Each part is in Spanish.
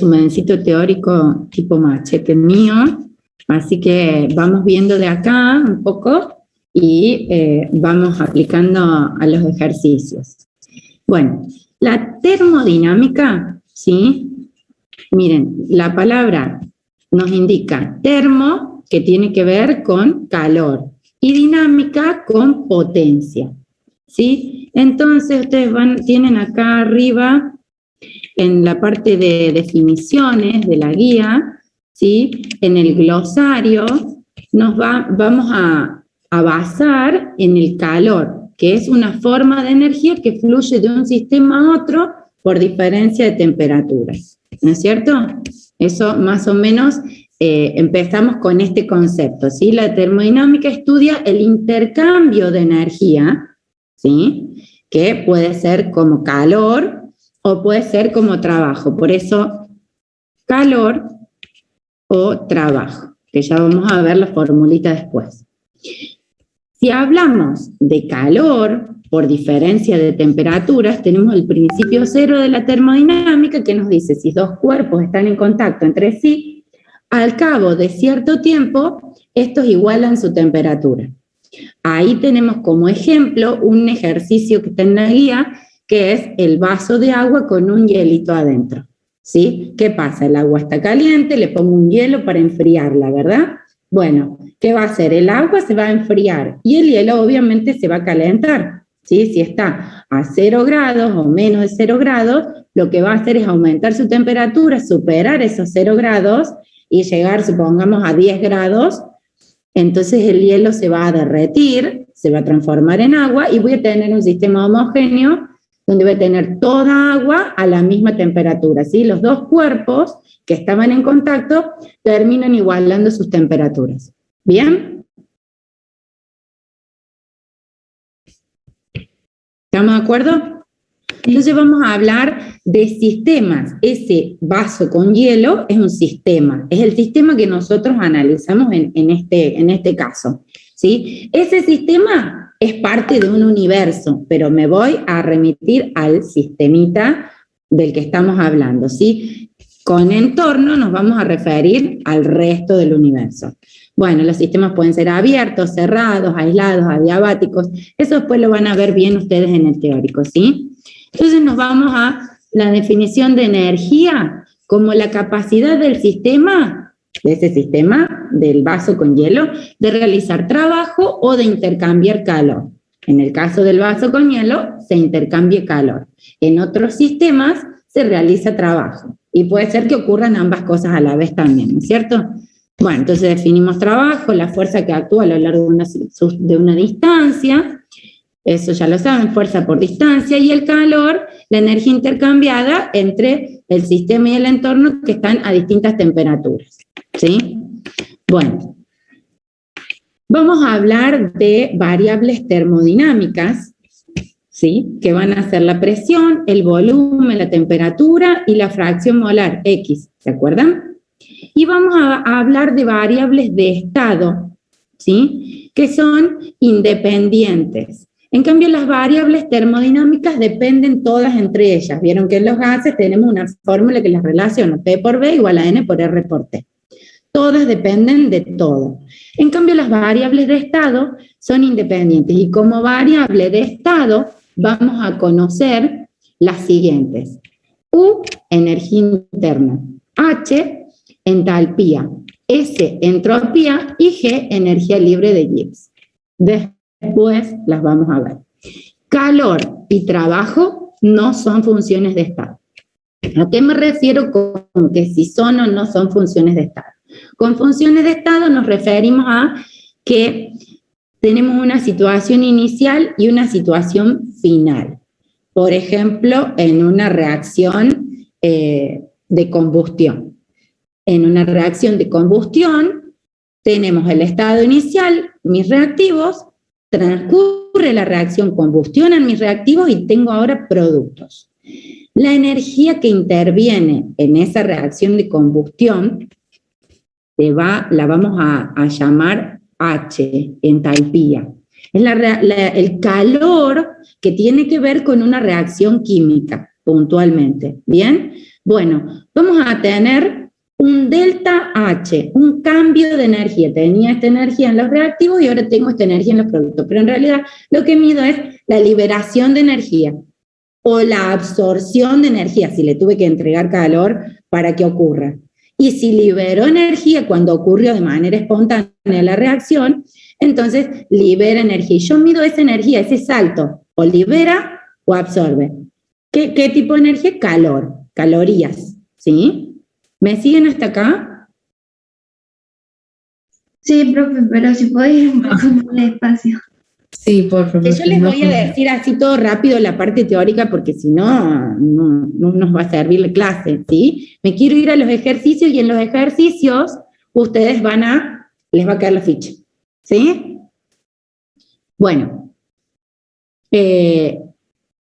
resumencito teórico tipo machete mío, así que vamos viendo de acá un poco y vamos aplicando a los ejercicios. Bueno, la termodinámica, ¿sí? Miren, la palabra nos indica termo, que tiene que ver con calor, y dinámica con potencia, ¿sí? Entonces ustedes tienen acá arriba, en la parte de definiciones de la guía, ¿sí? En el glosario vamos a basar en el calor, que es una forma de energía que fluye de un sistema a otro por diferencia de temperaturas, ¿no es cierto? Eso más o menos empezamos con este concepto, ¿sí? La termodinámica estudia el intercambio de energía, ¿sí? Que puede ser como calor o puede ser como trabajo, por eso calor o trabajo, que ya vamos a ver la formulita después. Si hablamos de calor, por diferencia de temperaturas, tenemos el principio cero de la termodinámica que nos dice si dos cuerpos están en contacto entre sí, al cabo de cierto tiempo, estos igualan su temperatura. Ahí tenemos como ejemplo un ejercicio que está en la guía, que es el vaso de agua con un hielito adentro, ¿sí? ¿Qué pasa? El agua está caliente, le pongo un hielo para enfriarla, ¿verdad? Bueno, ¿qué va a hacer? El agua se va a enfriar y el hielo obviamente se va a calentar, ¿sí? Si está a 0 grados o menos de 0 grados, lo que va a hacer es aumentar su temperatura, superar esos 0 grados y llegar, supongamos, a 10 grados, entonces el hielo se va a derretir, se va a transformar en agua y voy a tener un sistema homogéneo donde voy a tener toda agua a la misma temperatura, ¿sí? Los dos cuerpos que estaban en contacto terminan igualando sus temperaturas. ¿Bien? ¿Estamos de acuerdo? Entonces vamos a hablar de sistemas. Ese vaso con hielo es un sistema, es el sistema que nosotros analizamos en este caso, ¿sí? Ese sistema es parte de un universo, pero me voy a remitir al sistemita del que estamos hablando, ¿sí? Con entorno nos vamos a referir al resto del universo. Bueno, los sistemas pueden ser abiertos, cerrados, aislados, adiabáticos, eso después lo van a ver bien ustedes en el teórico, ¿sí? Entonces nos vamos a la definición de energía como la capacidad del sistema, de ese sistema, del vaso con hielo, de realizar trabajo o de intercambiar calor. En el caso del vaso con hielo, se intercambia calor. En otros sistemas se realiza trabajo. Y puede ser que ocurran ambas cosas a la vez también, ¿no es cierto? Bueno, entonces definimos trabajo, la fuerza que actúa a lo largo de una distancia. Eso ya lo saben, fuerza por distancia, y el calor, la energía intercambiada entre el sistema y el entorno que están a distintas temperaturas, ¿sí? Bueno, vamos a hablar de variables termodinámicas, ¿sí? Que van a ser la presión, el volumen, la temperatura y la fracción molar, X, ¿se acuerdan? Y vamos a hablar de variables de estado, ¿sí? Que son independientes. En cambio, las variables termodinámicas dependen todas entre ellas. Vieron que en los gases tenemos una fórmula que las relaciona, P por B igual a N por R por T. Todas dependen de todo. En cambio, las variables de estado son independientes. Y como variable de estado, vamos a conocer las siguientes. U, energía interna. H, entalpía. S, entropía. Y G, energía libre de Gibbs. Después las vamos a ver. Calor y trabajo no son funciones de estado. ¿A qué me refiero con que si son o no son funciones de estado? Con funciones de estado nos referimos a que tenemos una situación inicial y una situación final. Por ejemplo, en una reacción de combustión. En una reacción de combustión tenemos el estado inicial, mis reactivos, transcurre la reacción, combustionan mis reactivos y tengo ahora productos. La energía que interviene en esa reacción de combustión la vamos a llamar H, entalpía. Es el calor que tiene que ver con una reacción química, puntualmente. ¿Bien? Bueno, vamos a tener un delta H, un cambio de energía. Tenía esta energía en los reactivos y ahora tengo esta energía en los productos. Pero en realidad lo que mido es la liberación de energía o la absorción de energía, si le tuve que entregar calor para que ocurra. Y si liberó energía cuando ocurrió de manera espontánea la reacción, entonces libera energía. Y yo mido esa energía, ese salto, o libera o absorbe. ¿Qué tipo de energía? Calor, calorías, ¿sí? ¿Me siguen hasta acá? Sí, profe, pero si podéis un poco más despacio. Sí, por favor. Yo les voy a decir así todo rápido la parte teórica porque si no, no nos va a servir la clase, ¿sí? Me quiero ir a los ejercicios y en los ejercicios ustedes les va a caer la ficha, ¿sí? Bueno,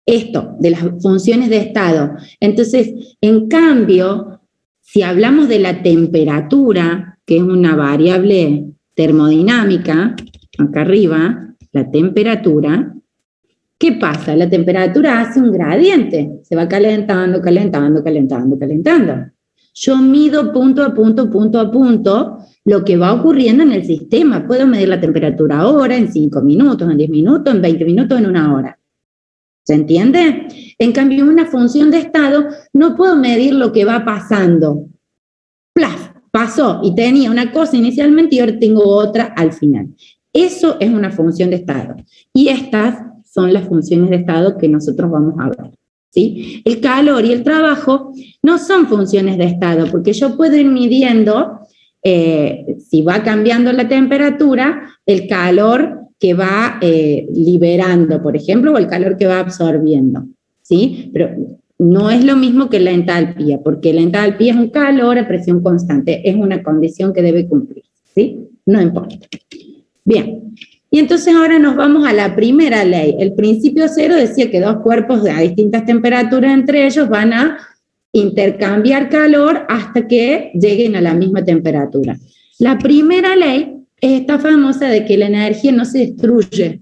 esto de las funciones de estado. Entonces, en cambio, si hablamos de la temperatura, que es una variable termodinámica, acá arriba, la temperatura, ¿qué pasa? La temperatura hace un gradiente, se va calentando, calentando, calentando, calentando. Yo mido punto a punto lo que va ocurriendo en el sistema. Puedo medir la temperatura ahora, en 5 minutos, en 10 minutos, en 20 minutos, en 1 hora. ¿Se entiende? En cambio, una función de estado no puedo medir lo que va pasando. ¡Plaf! Pasó y tenía una cosa inicialmente y ahora tengo otra al final. Eso es una función de estado. Y estas son las funciones de estado que nosotros vamos a ver, ¿sí? El calor y el trabajo no son funciones de estado, porque yo puedo ir midiendo, si va cambiando la temperatura, el calor que va liberando, por ejemplo, o el calor que va absorbiendo, ¿sí? Pero no es lo mismo que la entalpía, porque la entalpía es un calor a presión constante, es una condición que debe cumplir, ¿sí? No importa. Bien, y entonces ahora nos vamos a la primera ley. El principio cero decía que dos cuerpos a distintas temperaturas entre ellos van a intercambiar calor hasta que lleguen a la misma temperatura. La primera ley es esta famosa de que la energía no se destruye,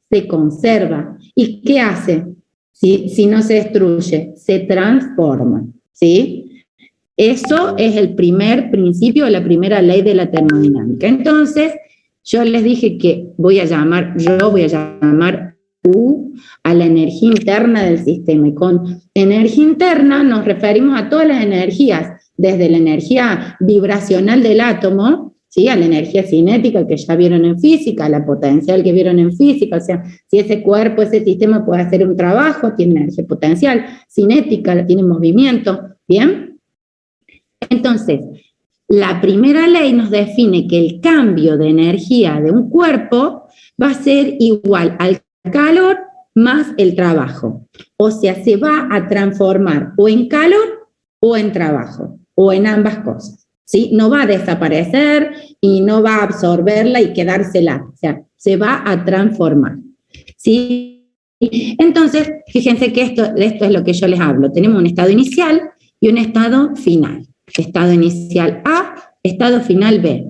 se conserva. ¿Y qué hace? Si no se destruye, se transforma, ¿sí? Eso es el primer principio, la primera ley de la termodinámica. Entonces, yo les dije que voy a llamar U a la energía interna del sistema. Y con energía interna nos referimos a todas las energías, desde la energía vibracional del átomo, ¿sí? A la energía cinética que ya vieron en física, a la potencial que vieron en física. O sea, si ese cuerpo, ese sistema puede hacer un trabajo, tiene energía potencial, cinética, tiene movimiento, ¿bien? Entonces, la primera ley nos define que el cambio de energía de un cuerpo va a ser igual al calor más el trabajo. O sea, se va a transformar o en calor o en trabajo, o en ambas cosas, ¿sí? No va a desaparecer y no va a absorberla y quedársela. O sea, se va a transformar, ¿sí? Entonces, fíjense que esto es lo que yo les hablo. Tenemos un estado inicial y un estado final. Estado inicial A, estado final B.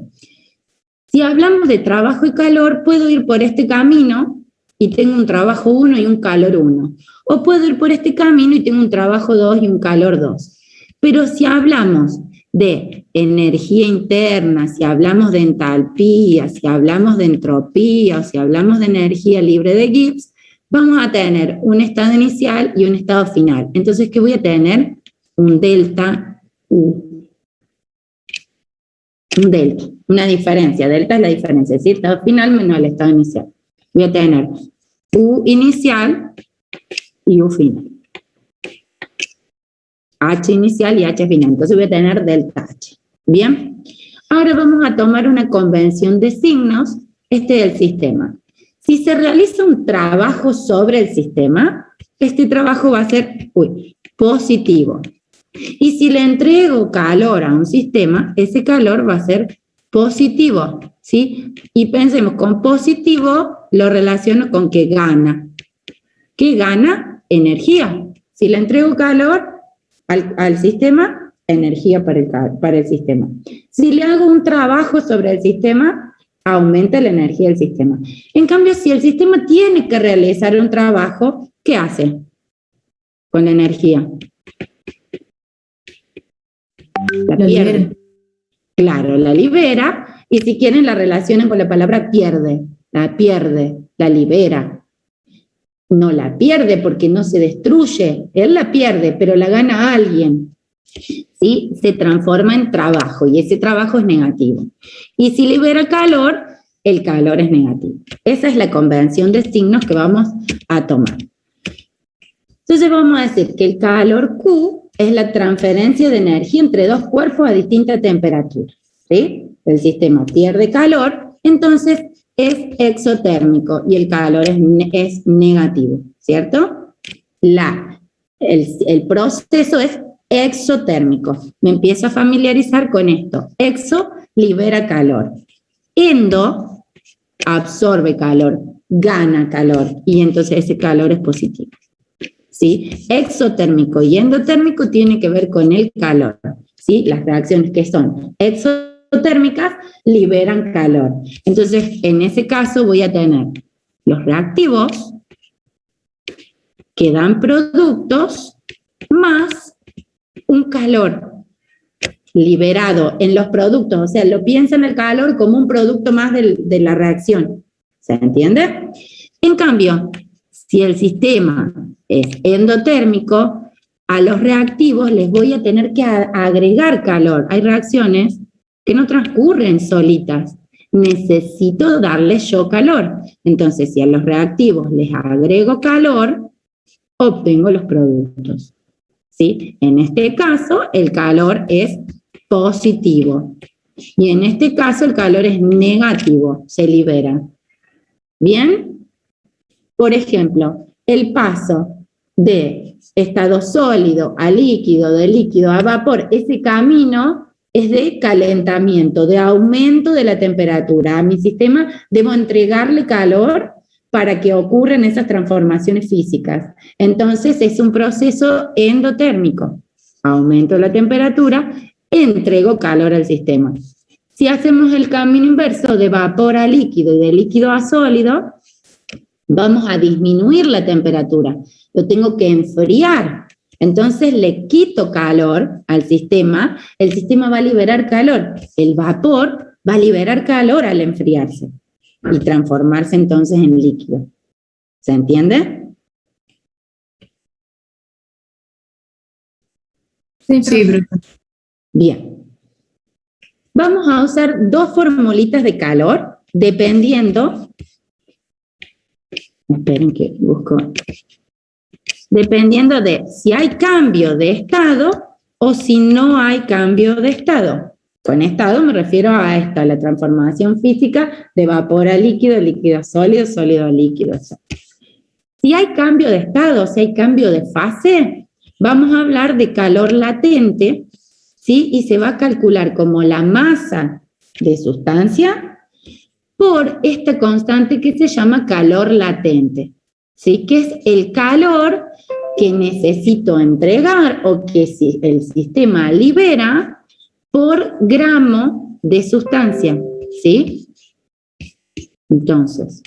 Si hablamos de trabajo y calor, puedo ir por este camino y tengo un trabajo 1 y un calor 1. O puedo ir por este camino y tengo un trabajo 2 y un calor 2. Pero si hablamos de energía interna, si hablamos de entalpía, si hablamos de entropía, o si hablamos de energía libre de Gibbs, vamos a tener un estado inicial y un estado final. Entonces, ¿qué voy a tener? Un delta U. Un delta, una diferencia. Delta es la diferencia, es decir, estado final menos el estado inicial. Voy a tener U inicial y U final. H inicial y H final. Entonces voy a tener delta H. Bien. Ahora vamos a tomar una convención de signos. Este es el sistema. Si se realiza un trabajo sobre el sistema, este trabajo va a ser positivo. Y si le entrego calor a un sistema, ese calor va a ser positivo, ¿sí? Y pensemos, con positivo lo relaciono con que gana. ¿Qué gana? Energía. Si le entrego calor al sistema, energía para el sistema. Si le hago un trabajo sobre el sistema, aumenta la energía del sistema. En cambio, si el sistema tiene que realizar un trabajo, ¿qué hace con la energía? La pierde. Libera. Claro, la libera, y si quieren la relacionan con la palabra pierde, la libera. No la pierde porque no se destruye, él la pierde, pero la gana alguien. ¿Sí? Se transforma en trabajo, y ese trabajo es negativo. Y si libera calor, el calor es negativo. Esa es la convención de signos que vamos a tomar. Entonces vamos a decir que el calor Q es la transferencia de energía entre dos cuerpos a distinta temperatura. ¿Sí? El sistema pierde calor, entonces es exotérmico y el calor es negativo, ¿cierto? El proceso es exotérmico. Me empiezo a familiarizar con esto. Exo libera calor. Endo absorbe calor, gana calor, y entonces ese calor es positivo. ¿Sí? Exotérmico y endotérmico tiene que ver con el calor. ¿Sí? Las reacciones que son exotérmicas liberan calor. Entonces, en ese caso voy a tener los reactivos que dan productos más un calor liberado en los productos. O sea, lo piensan el calor como un producto más de la reacción. ¿Se entiende? En cambio, si el sistema es endotérmico, a los reactivos les voy a tener que agregar calor. Hay reacciones que no transcurren solitas. Necesito darles yo calor. Entonces, si a los reactivos les agrego calor, obtengo los productos. ¿Sí? En este caso, el calor es positivo. Y en este caso, el calor es negativo, se libera. ¿Bien? Por ejemplo, el paso de estado sólido a líquido, de líquido a vapor, ese camino es de calentamiento, de aumento de la temperatura. A mi sistema debo entregarle calor para que ocurran esas transformaciones físicas. Entonces es un proceso endotérmico. Aumento la temperatura, entrego calor al sistema. Si hacemos el camino inverso de vapor a líquido y de líquido a sólido, vamos a disminuir la temperatura. Lo tengo que enfriar. Entonces le quito calor al sistema, el sistema va a liberar calor. El vapor va a liberar calor al enfriarse y transformarse entonces en líquido. ¿Se entiende? Sí, profe. Bien. Vamos a usar dos formulitas de calor, dependiendo, esperen que busco, dependiendo de si hay cambio de estado o si no hay cambio de estado. Con estado me refiero a esta, la transformación física de vapor a líquido, líquido a sólido, sólido a líquido. Si hay cambio de estado, si hay cambio de fase, vamos a hablar de calor latente, ¿sí? Y se va a calcular como la masa de sustancia por esta constante que se llama calor latente, ¿sí? Que es el calor que necesito entregar o que el sistema libera por gramo de sustancia, ¿sí? Entonces,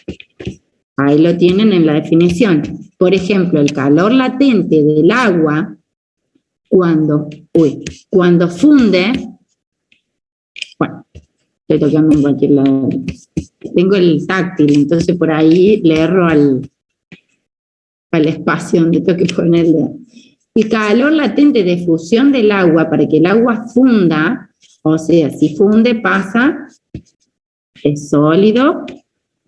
ahí lo tienen en la definición. Por ejemplo, el calor latente del agua, cuando funde, bueno, estoy tocando en cualquier lado, tengo el táctil, entonces por ahí le erro al espacio donde tengo que ponerle. El calor latente de fusión del agua para que el agua funda, o sea, si funde pasa de sólido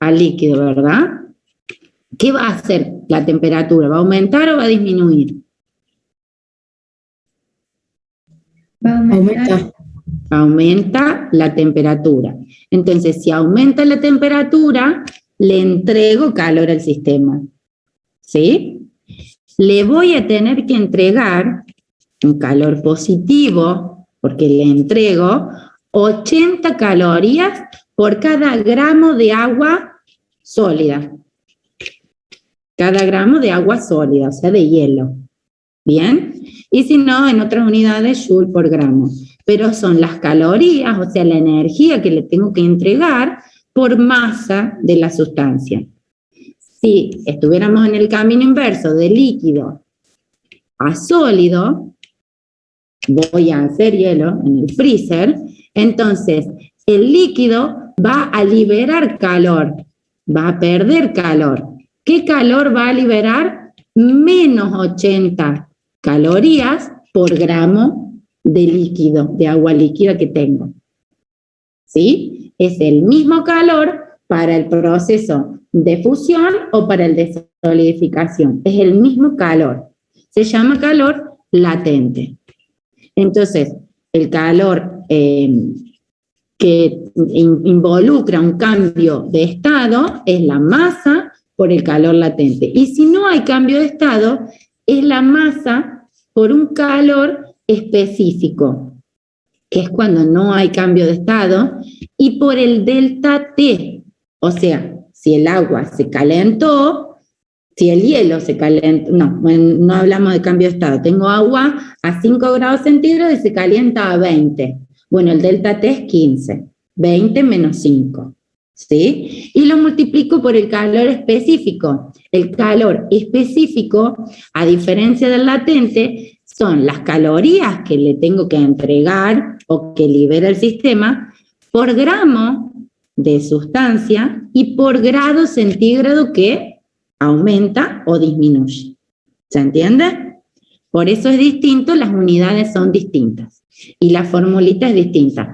a líquido, ¿verdad? ¿Qué va a hacer la temperatura? ¿Va a aumentar o va a disminuir? Va a aumentar. Aumenta la temperatura. Entonces, si aumenta la temperatura, le entrego calor al sistema. ¿Sí? Le voy a tener que entregar un calor positivo, porque le entrego 80 calorías por cada gramo de agua sólida. Cada gramo de agua sólida, o sea, de hielo. ¿Bien? Y si no, en otras unidades, joule por gramo. Pero son las calorías, o sea, la energía que le tengo que entregar por masa de la sustancia. Si estuviéramos en el camino inverso de líquido a sólido, voy a hacer hielo en el freezer, entonces el líquido va a liberar calor, va a perder calor. ¿Qué calor va a liberar? Menos 80 calorías por gramo de líquido, de agua líquida que tengo. ¿Sí? Es el mismo calor para el proceso de fusión o para el de solidificación. Es el mismo calor. Se llama calor latente. Entonces, el calor que involucra un cambio de estado es la masa por el calor latente. Y si no hay cambio de estado, es la masa por un calor específico, que es cuando no hay cambio de estado, y por el delta T. O sea, si el agua se calentó, si el hielo se calentó, no hablamos de cambio de estado, tengo agua a 5 grados centígrados y se calienta a 20. Bueno, el delta T es 15, 20 menos 5, ¿sí? Y lo multiplico por el calor específico. El calor específico, a diferencia del latente, son las calorías que le tengo que entregar o que libera el sistema por gramo de sustancia y por grado centígrado que aumenta o disminuye. ¿Se entiende? Por eso es distinto, las unidades son distintas y la formulita es distinta.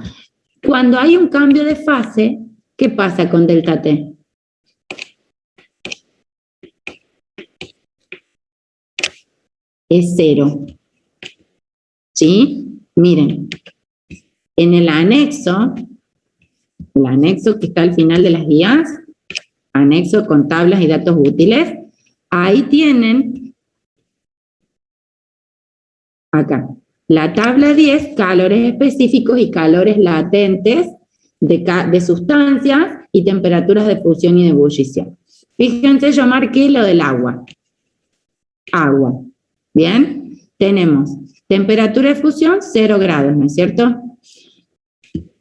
Cuando hay un cambio de fase, ¿qué pasa con delta T? Es 0. ¿Sí? Miren, en el anexo que está al final de las guías, anexo con tablas y datos útiles, ahí tienen, acá, la tabla 10, calores específicos y calores latentes de sustancias y temperaturas de fusión y de ebullición. Fíjense, yo marqué lo del agua. Agua. ¿Bien? Tenemos temperatura de fusión 0 grados, ¿no es cierto?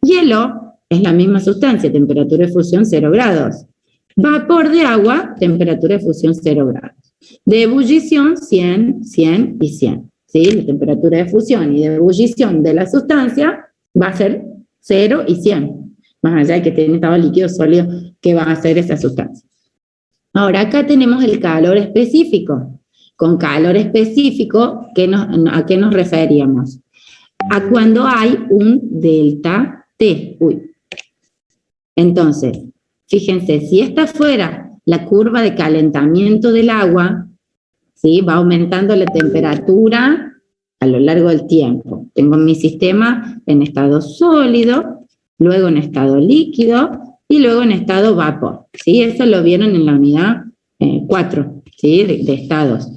Hielo es la misma sustancia, temperatura de fusión 0 grados. Vapor de agua, temperatura de fusión 0 grados. De ebullición 100, 100 y 100. ¿Sí? La temperatura de fusión y de ebullición de la sustancia va a ser 0 y 100. Más allá de que tiene estado líquido sólido, ¿qué va a hacer esa sustancia? Ahora acá tenemos el calor específico. Con calor específico, ¿a qué nos referíamos? A cuando hay un delta T. Entonces, fíjense, si esta fuera la curva de calentamiento del agua, ¿sí? Va aumentando la temperatura a lo largo del tiempo. Tengo mi sistema en estado sólido, luego en estado líquido y luego en estado vapor. ¿Sí? Eso lo vieron en la unidad 4, ¿sí? de estados.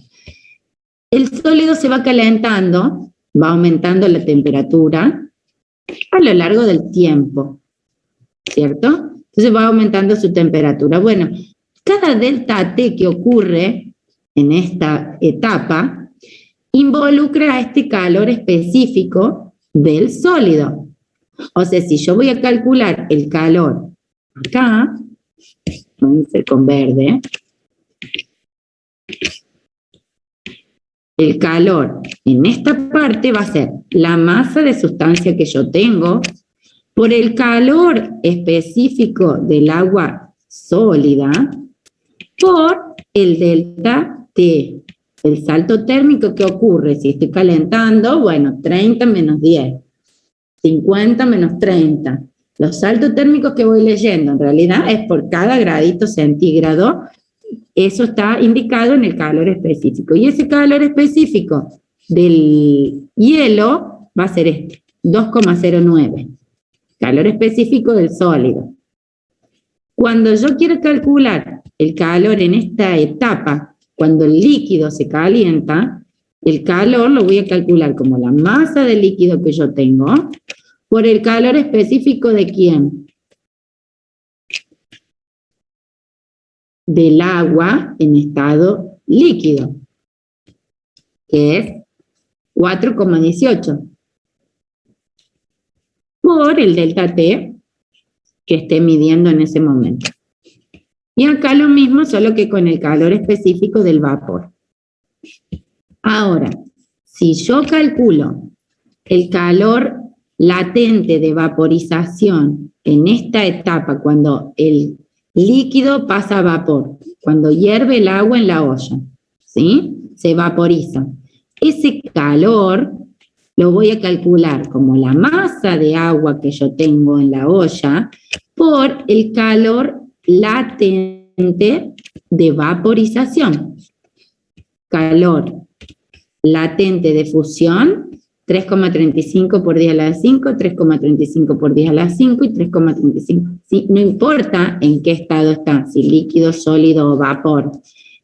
El sólido se va calentando, va aumentando la temperatura a lo largo del tiempo, ¿cierto? Entonces va aumentando su temperatura. Bueno, cada delta T que ocurre en esta etapa involucra a este calor específico del sólido. O sea, si yo voy a calcular el calor acá, voy a hacer con verde, el calor en esta parte va a ser la masa de sustancia que yo tengo por el calor específico del agua sólida por el delta T. El salto térmico que ocurre si estoy calentando, bueno, 30 menos 10, 50 menos 30. Los saltos térmicos que voy leyendo en realidad es por cada gradito centígrado. Eso está indicado en el calor específico. Y ese calor específico del hielo va a ser este, 2,09. Calor específico del sólido. Cuando yo quiero calcular el calor en esta etapa, cuando el líquido se calienta, el calor lo voy a calcular como la masa de líquido que yo tengo por el calor específico de ¿quién? Del agua en estado líquido, que es 4,18, por el delta T que esté midiendo en ese momento. Y acá lo mismo, solo que con el calor específico del vapor. Ahora, si yo calculo el calor latente de vaporización en esta etapa, cuando el líquido pasa a vapor, cuando hierve el agua en la olla, ¿sí? Se vaporiza. Ese calor lo voy a calcular como la masa de agua que yo tengo en la olla por el calor latente de vaporización. Calor latente de fusión, 3,35 por 10 a la 5, 3,35 por 10 a la 5 y 3,35. ¿Sí? No importa en qué estado está, si líquido, sólido o vapor.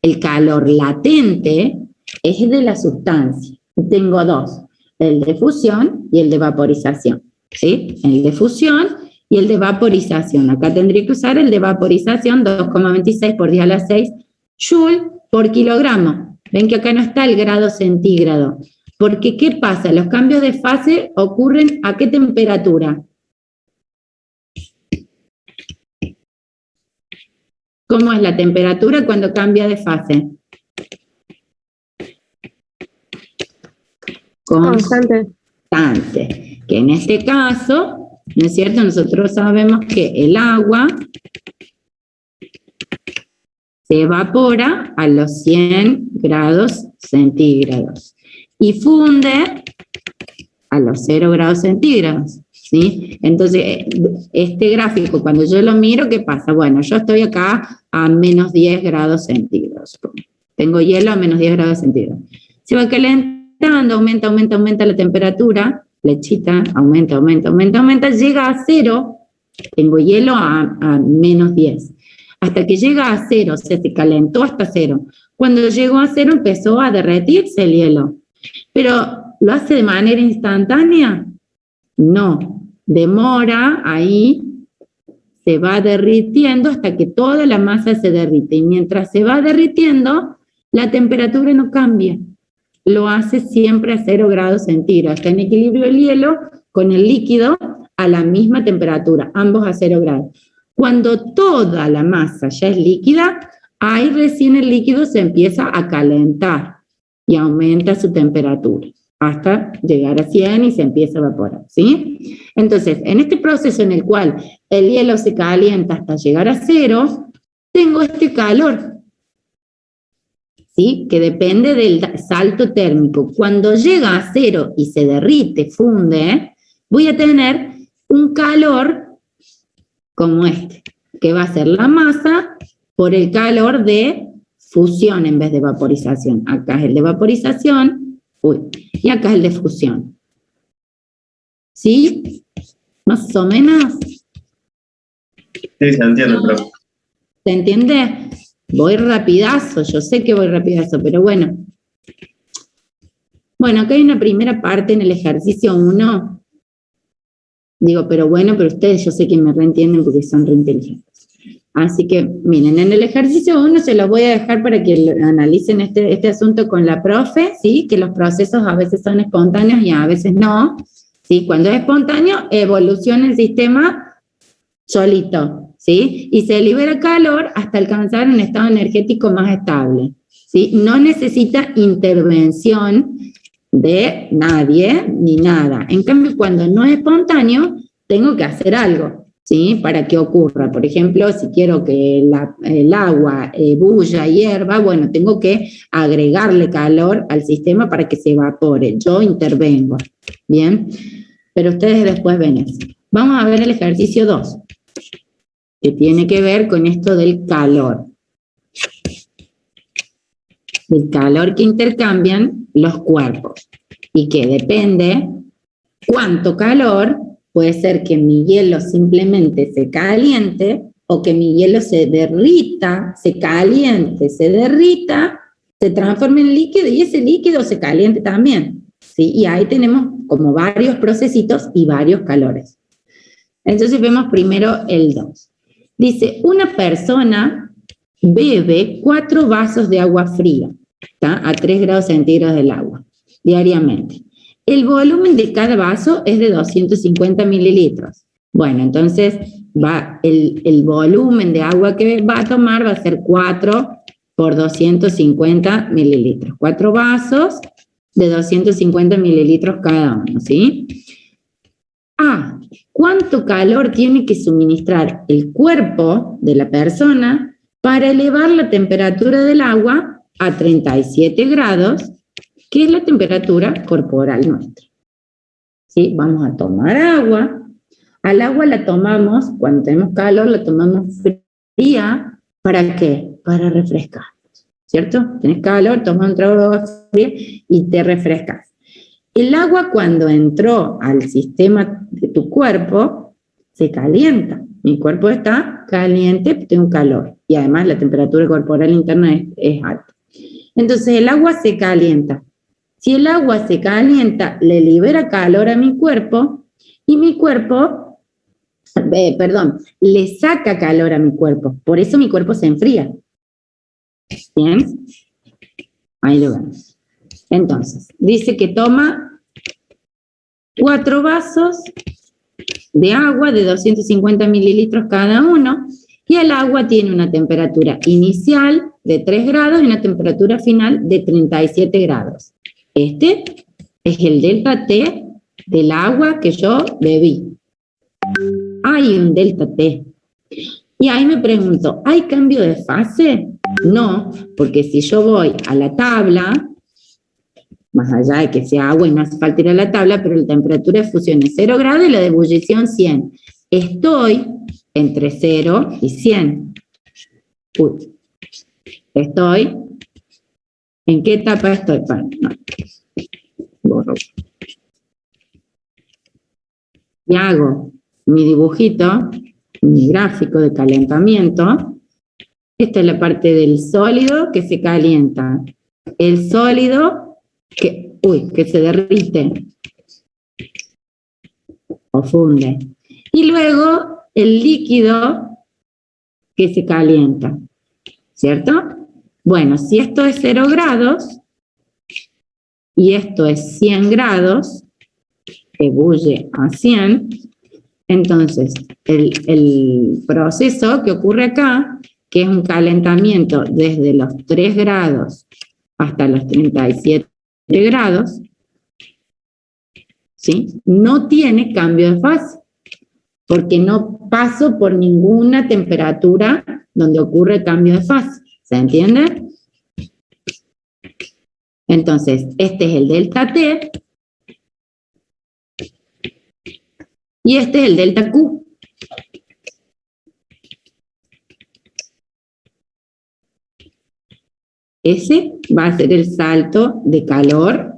El calor latente es de la sustancia. Tengo dos, el de fusión y el de vaporización. ¿Sí? El de fusión y el de vaporización. Acá tendría que usar el de vaporización, 2,26 por 10 a la 6 joule por kilogramo. Ven que acá no está el grado centígrado. Porque, ¿qué pasa? Los cambios de fase ocurren ¿a qué temperatura? ¿Cómo es la temperatura cuando cambia de fase? Constante. Que en este caso, ¿no es cierto? Nosotros sabemos que el agua se evapora a los 100 grados centígrados y funde a los 0 grados centígrados, ¿sí? Entonces, este gráfico, cuando yo lo miro, ¿qué pasa? Bueno, yo estoy acá a menos 10 grados centígrados. Tengo hielo a menos 10 grados centígrados. Se va calentando, aumenta la temperatura, flechita, aumenta, llega a 0, tengo hielo a menos 10. Hasta que llega a 0, o sea, se calentó hasta 0. Cuando llegó a 0 empezó a derretirse el hielo. Pero, ¿lo hace de manera instantánea? No, demora ahí, se va derritiendo hasta que toda la masa se derrite. Y mientras se va derritiendo, la temperatura no cambia. Lo hace siempre a 0 grados centígrados. Está en equilibrio el hielo con el líquido a la misma temperatura, ambos a 0 grados. Cuando toda la masa ya es líquida, ahí recién el líquido se empieza a calentar y aumenta su temperatura hasta llegar a 100 y se empieza a evaporar, ¿sí? Entonces, en este proceso en el cual el hielo se calienta hasta llegar a 0, tengo este calor, ¿sí? Que depende del salto térmico. Cuando llega a 0 y se derrite, funde, voy a tener un calor como este, que va a ser la masa por el calor de fusión en vez de vaporización. Acá es el de vaporización, y acá es el de fusión. ¿Sí? Más o menos. Sí, se entiende, profe. ¿Se entiende? Voy rapidazo, yo sé que voy rapidazo, pero bueno. Bueno, acá hay una primera parte en el ejercicio 1. Digo, pero ustedes yo sé que me reentienden porque son reinteligentes. Así que, miren, en el ejercicio 1 se los voy a dejar para que analicen este asunto con la profe, ¿sí? Que los procesos a veces son espontáneos y a veces no, ¿sí? Cuando es espontáneo, evoluciona el sistema solito, ¿sí? Y se libera calor hasta alcanzar un estado energético más estable, ¿sí? No necesita intervención de nadie ni nada. En cambio, cuando no es espontáneo, tengo que hacer algo, ¿sí? Para que ocurra. Por ejemplo, si quiero que el agua bulla, hierva, bueno, tengo que agregarle calor al sistema para que se evapore. Yo intervengo, ¿bien? Pero ustedes después ven eso. Vamos a ver el ejercicio 2, que tiene que ver con esto del calor. El calor que intercambian los cuerpos y que depende cuánto calor, puede ser que mi hielo simplemente se caliente o que mi hielo se derrita, se caliente, se derrita, se transforme en líquido y ese líquido se caliente también, ¿sí? Y ahí tenemos como varios procesitos y varios calores. Entonces vemos primero el 2. Dice, una persona bebe 4 vasos de agua fría, ¿tá? A 3 grados centígrados del agua, diariamente. El volumen de cada vaso es de 250 mililitros. Bueno, entonces el volumen de agua que va a tomar va a ser 4 por 250 mililitros. 4 vasos de 250 mililitros cada uno, ¿sí? ¿Cuánto calor tiene que suministrar el cuerpo de la persona para elevar la temperatura del agua a 37 grados, que es la temperatura corporal nuestra? ¿Sí? Vamos a tomar agua. Al agua la tomamos, cuando tenemos calor, la tomamos fría. ¿Para qué? Para refrescar, ¿cierto? Tenés calor, tomas un trago de agua fría y te refrescas. El agua, cuando entró al sistema de tu cuerpo, se calienta. Mi cuerpo está caliente, tengo calor. Y además la temperatura corporal interna es alta. Entonces el agua se calienta. Si el agua se calienta, le libera calor a mi cuerpo y mi cuerpo, le saca calor a mi cuerpo. Por eso mi cuerpo se enfría. ¿Bien? Ahí lo vemos. Entonces, dice que toma 4 vasos de agua de 250 mililitros cada uno y el agua tiene una temperatura inicial de 3 grados y una temperatura final de 37 grados. Este es el delta T del agua que yo bebí. Hay un delta T. Y ahí me pregunto, ¿hay cambio de fase? No, porque si yo voy a la tabla, más allá de que sea agua y no hace falta ir a la tabla, pero la temperatura de fusión es 0 grados y la de ebullición 100. Estoy entre 0 y 100. Estoy. ¿En qué etapa estoy? No. Borro. Y hago mi dibujito, mi gráfico de calentamiento. Esta es la parte del sólido que se calienta. El sólido que se derrite o funde. Y luego el líquido que se calienta, ¿cierto? Bueno, si esto es 0 grados y esto es 100 grados, ebulle a 100, entonces el proceso que ocurre acá, que es un calentamiento desde los 3 grados hasta los 37 grados, ¿sí? No tiene cambio de fase, porque no paso por ninguna temperatura donde ocurre cambio de fase. ¿Se entiende? Entonces, este es el delta T y este es el delta Q. Ese va a ser el salto de calor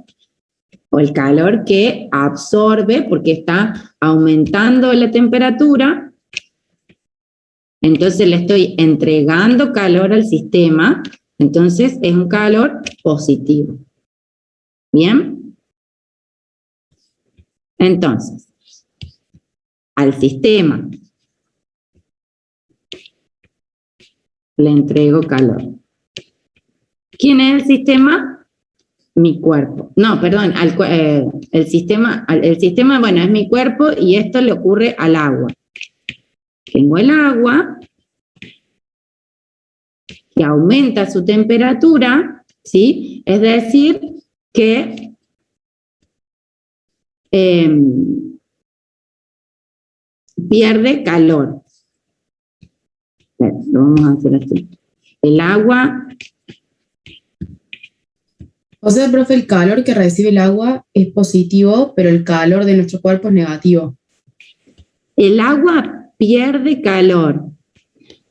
o el calor que absorbe porque está aumentando la temperatura. Entonces le estoy entregando calor al sistema. Entonces es un calor positivo. ¿Bien? Entonces, al sistema le entrego calor. ¿Quién es el sistema? Mi cuerpo. No, perdón, el sistema, bueno, es mi cuerpo y esto le ocurre al agua. Tengo el agua que aumenta su temperatura, ¿sí? Es decir, que pierde calor. Lo vamos a hacer así. El agua. O sea, profe, el calor que recibe el agua es positivo, pero el calor de nuestro cuerpo es negativo. El agua pierde calor,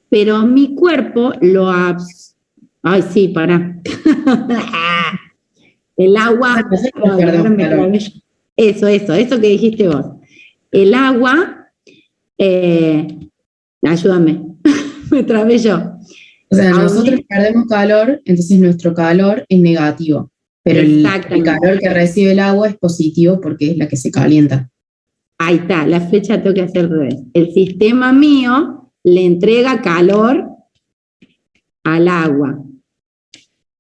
pero mi cuerpo lo absorbe. Ay, sí, pará. El agua. Eso que dijiste vos. El agua. Ayúdame, me trabé yo. O sea, nosotros perdemos calor, entonces nuestro calor es negativo. Pero el calor que recibe el agua es positivo porque es la que se calienta. Ahí está, la flecha tengo que hacer al revés. El sistema mío le entrega calor al agua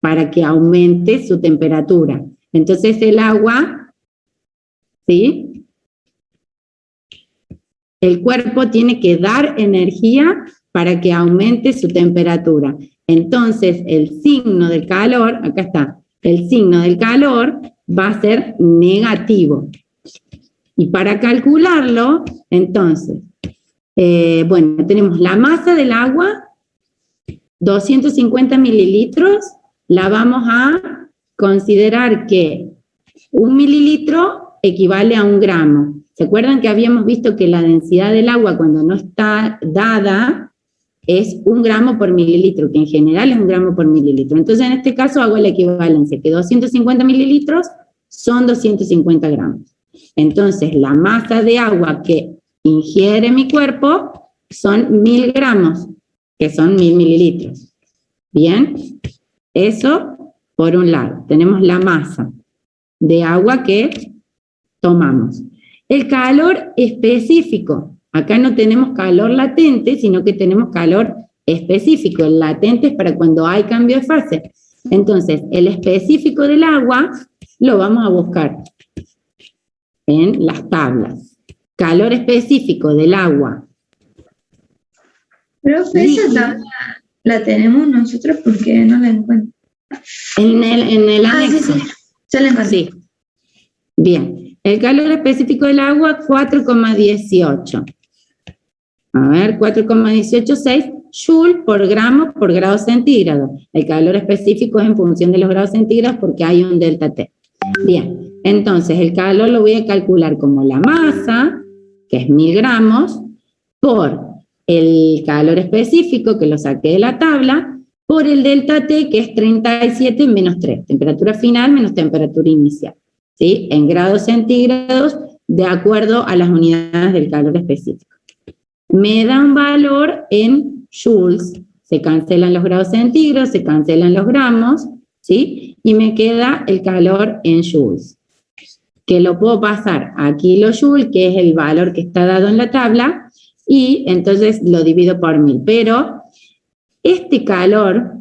para que aumente su temperatura. Entonces el agua, ¿sí? El cuerpo tiene que dar energía para que aumente su temperatura. Entonces el signo del calor, acá está, el signo del calor va a ser negativo. Y para calcularlo, entonces, bueno, tenemos la masa del agua, 250 mililitros, la vamos a considerar que 1 mililitro equivale a 1 gramo. ¿Se acuerdan que habíamos visto que la densidad del agua cuando no está dada es 1 gramo por mililitro, que en general es 1 gramo por mililitro? Entonces en este caso hago la equivalencia, que 250 mililitros son 250 gramos. Entonces la masa de agua que ingiere mi cuerpo son 1000 gramos, que son 1000 mililitros. Bien, eso por un lado. Tenemos la masa de agua que tomamos. El calor específico. Acá no tenemos calor latente, sino que tenemos calor específico. El latente es para cuando hay cambio de fase. Entonces, el específico del agua lo vamos a buscar en las tablas. Calor específico del agua. Pero esa tabla la tenemos nosotros porque no la encuentro. En el anexo. Sí. Ya la encontré. Sí. Bien. El calor específico del agua, 4,18. A ver, 4,186 joule por gramo por grado centígrado. El calor específico es en función de los grados centígrados porque hay un delta T. Bien, entonces el calor lo voy a calcular como la masa, que es 1000 gramos, por el calor específico, que lo saqué de la tabla, por el delta T, que es 37 menos 3. Temperatura final menos temperatura inicial. ¿Sí? En grados centígrados, de acuerdo a las unidades del calor específico. Me da un valor en joules, se cancelan los grados centígrados, se cancelan los gramos, ¿sí? Y me queda el calor en joules, que lo puedo pasar a kilojoule, que es el valor que está dado en la tabla, y entonces lo divido por 1000. Pero este calor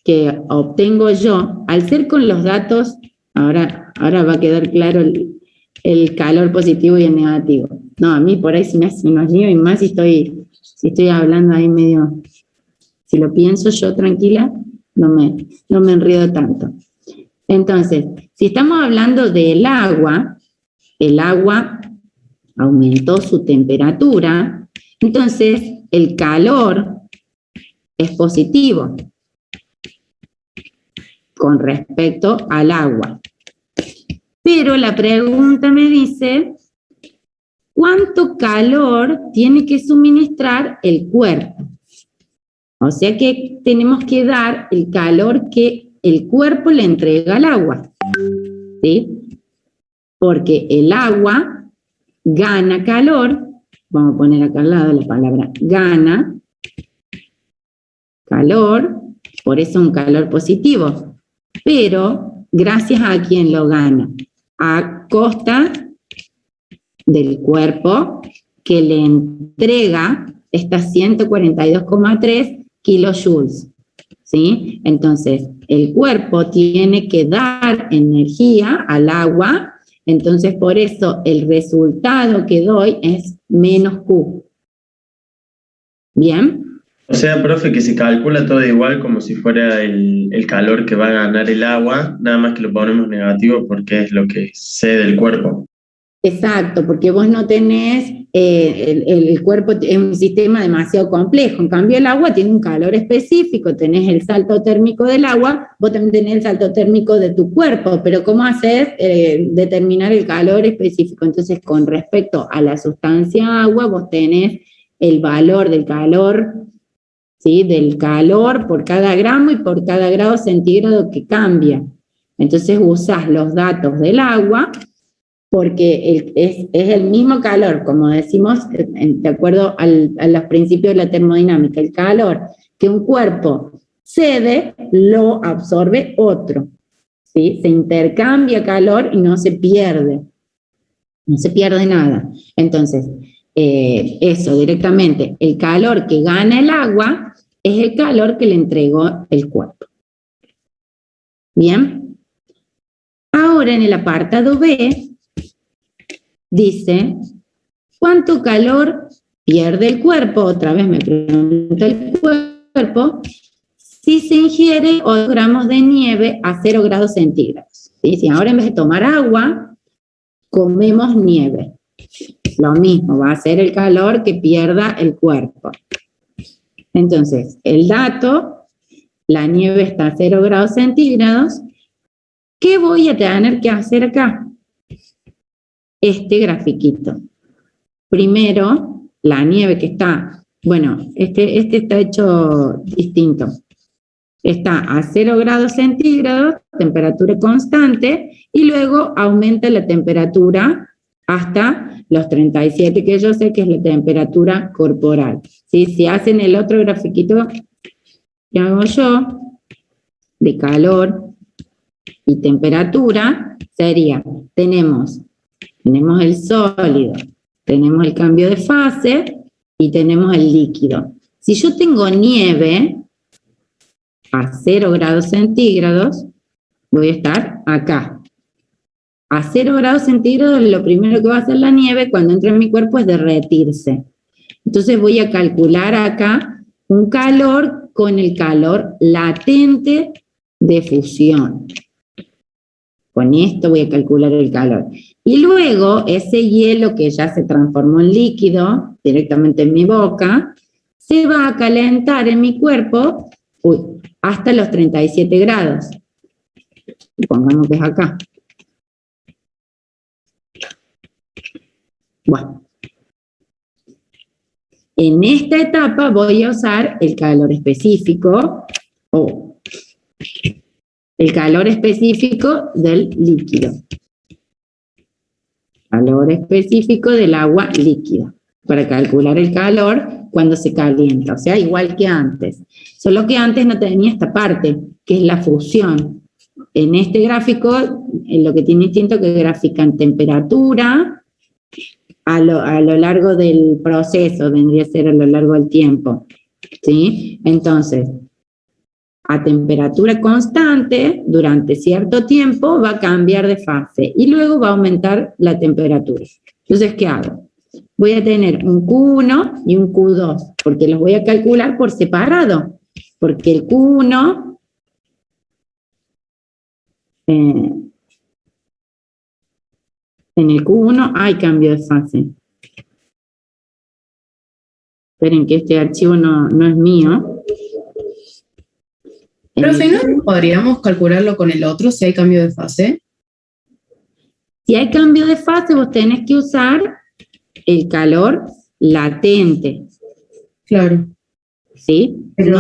que obtengo yo, al ser con los datos, ahora va a quedar claro el calor positivo y el negativo. No, a mí por ahí se me hace unos líos, y más si estoy hablando ahí medio, si lo pienso yo tranquila, no me enredo tanto. Entonces, si estamos hablando del agua, el agua aumentó su temperatura, entonces el calor es positivo con respecto al agua. Pero la pregunta me dice, ¿cuánto calor tiene que suministrar el cuerpo? O sea que tenemos que dar el calor que el cuerpo le entrega al agua, ¿sí? Porque el agua gana calor, vamos a poner acá al lado la palabra gana calor, por eso un calor positivo, pero gracias a quien lo gana, a costa del cuerpo que le entrega estas 142,3 kilojoules, ¿sí? Entonces, el cuerpo tiene que dar energía al agua, entonces por eso el resultado que doy es menos Q. ¿Bien? O sea, profe, que se calcula todo igual como si fuera el calor que va a ganar el agua, nada más que lo ponemos negativo porque es lo que cede el cuerpo. Exacto, porque vos no tenés, el cuerpo es un sistema demasiado complejo, en cambio el agua tiene un calor específico, tenés el salto térmico del agua, vos también tenés el salto térmico de tu cuerpo, pero ¿cómo haces determinar el calor específico? Entonces, con respecto a la sustancia agua, vos tenés el valor del calor, ¿sí? Del calor por cada gramo y por cada grado centígrado que cambia. Entonces usás los datos del agua, porque es el mismo calor, como decimos, de acuerdo a los principios de la termodinámica, el calor que un cuerpo cede, lo absorbe otro, ¿sí? Se intercambia calor y no se pierde nada. Entonces, eso directamente, el calor que gana el agua es el calor que le entregó el cuerpo. Bien, ahora en el apartado B, dice, ¿cuánto calor pierde el cuerpo? Otra vez me pregunta el cuerpo, si se ingiere 8 gramos de nieve a 0 grados centígrados. ¿Sí? Si ahora en vez de tomar agua, comemos nieve. Lo mismo, va a ser el calor que pierda el cuerpo. Entonces, el dato, la nieve está a 0 grados centígrados. ¿Qué voy a tener que hacer acá? Este grafiquito. Primero, la nieve que está, bueno, este está hecho distinto. Está a 0 grados centígrados, temperatura constante, y luego aumenta la temperatura hasta los 37, que yo sé que es la temperatura corporal. ¿Sí? Si hacen el otro grafiquito que hago yo, de calor y temperatura, sería, tenemos el sólido, tenemos el cambio de fase y tenemos el líquido. Si yo tengo nieve a 0 grados centígrados, voy a estar acá. A 0 grados centígrados, lo primero que va a hacer la nieve cuando entra en mi cuerpo es derretirse. Entonces voy a calcular acá un calor con el calor latente de fusión. Con esto voy a calcular el calor. Y luego ese hielo que ya se transformó en líquido, directamente en mi boca, se va a calentar en mi cuerpo hasta los 37 grados. Pongamos que es acá. Bueno. En esta etapa voy a usar el calor específico o el calor específico del líquido. Calor específico del agua líquida para calcular el calor cuando se calienta, o sea, igual que antes. Solo que antes no tenía esta parte, que es la fusión. En este gráfico, lo que tiene distinto es que grafican temperatura a lo largo del proceso, vendría a ser a lo largo del tiempo. ¿Sí? Entonces, a temperatura constante, durante cierto tiempo, va a cambiar de fase y luego va a aumentar la temperatura. Entonces, ¿qué hago? Voy a tener un Q1 y un Q2, porque los voy a calcular por separado, porque el Q1 en el Q1 hay cambio de fase. Esperen que este archivo no es mío. Pero si no, podríamos calcularlo con el otro si hay cambio de fase. Si hay cambio de fase, vos tenés que usar el calor latente. Claro. ¿Sí? Pero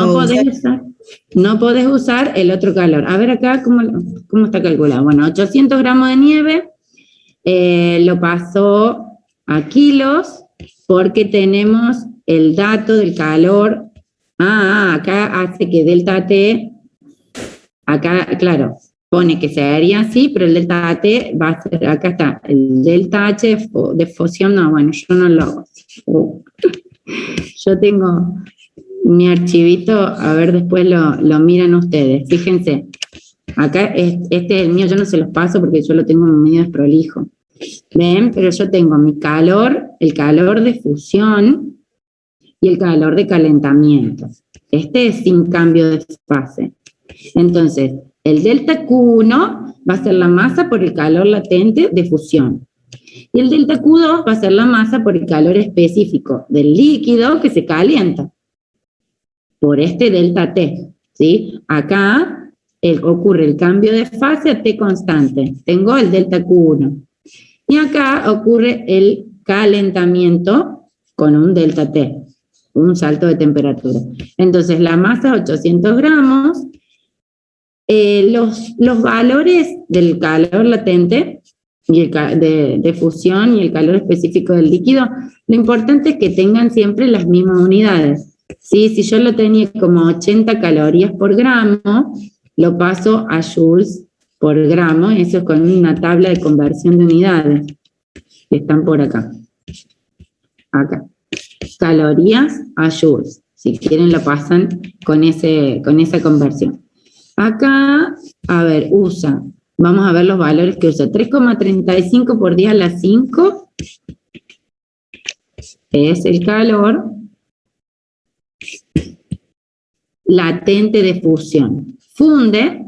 no podés usar el otro calor. A ver acá cómo está calculado. Bueno, 800 gramos de nieve lo pasó a kilos porque tenemos el dato del calor. Acá hace que delta T, acá, claro, pone que se haría así, pero el delta T va a ser, acá está, el delta H de fusión, no, bueno, yo no lo hago. Yo tengo mi archivito, a ver, después lo miran ustedes. Fíjense, acá este es el mío, yo no se los paso porque yo lo tengo medio desprolijo. ¿Ven? Pero yo tengo mi calor, el calor de fusión y el calor de calentamiento. Este es sin cambio de fase. Entonces, el delta Q1 va a ser la masa por el calor latente de fusión. Y el delta Q2 va a ser la masa por el calor específico del líquido que se calienta. Por este delta T, ¿sí? Acá ocurre el cambio de fase a T constante. Tengo el delta Q1. Y acá ocurre el calentamiento con un delta T, un salto de temperatura. Entonces, la masa es 800 gramos. Los valores del calor latente y de fusión y el calor específico del líquido, lo importante es que tengan siempre las mismas unidades. ¿Sí? Si yo lo tenía como 80 calorías por gramo, lo paso a joules por gramo, eso es con una tabla de conversión de unidades, que están por acá. Acá. Calorías a joules. Si quieren lo pasan con esa conversión. Acá, a ver, vamos a ver los valores que usa. 3,35 por 10 a la 5 es el calor. latente de fusión. Funde,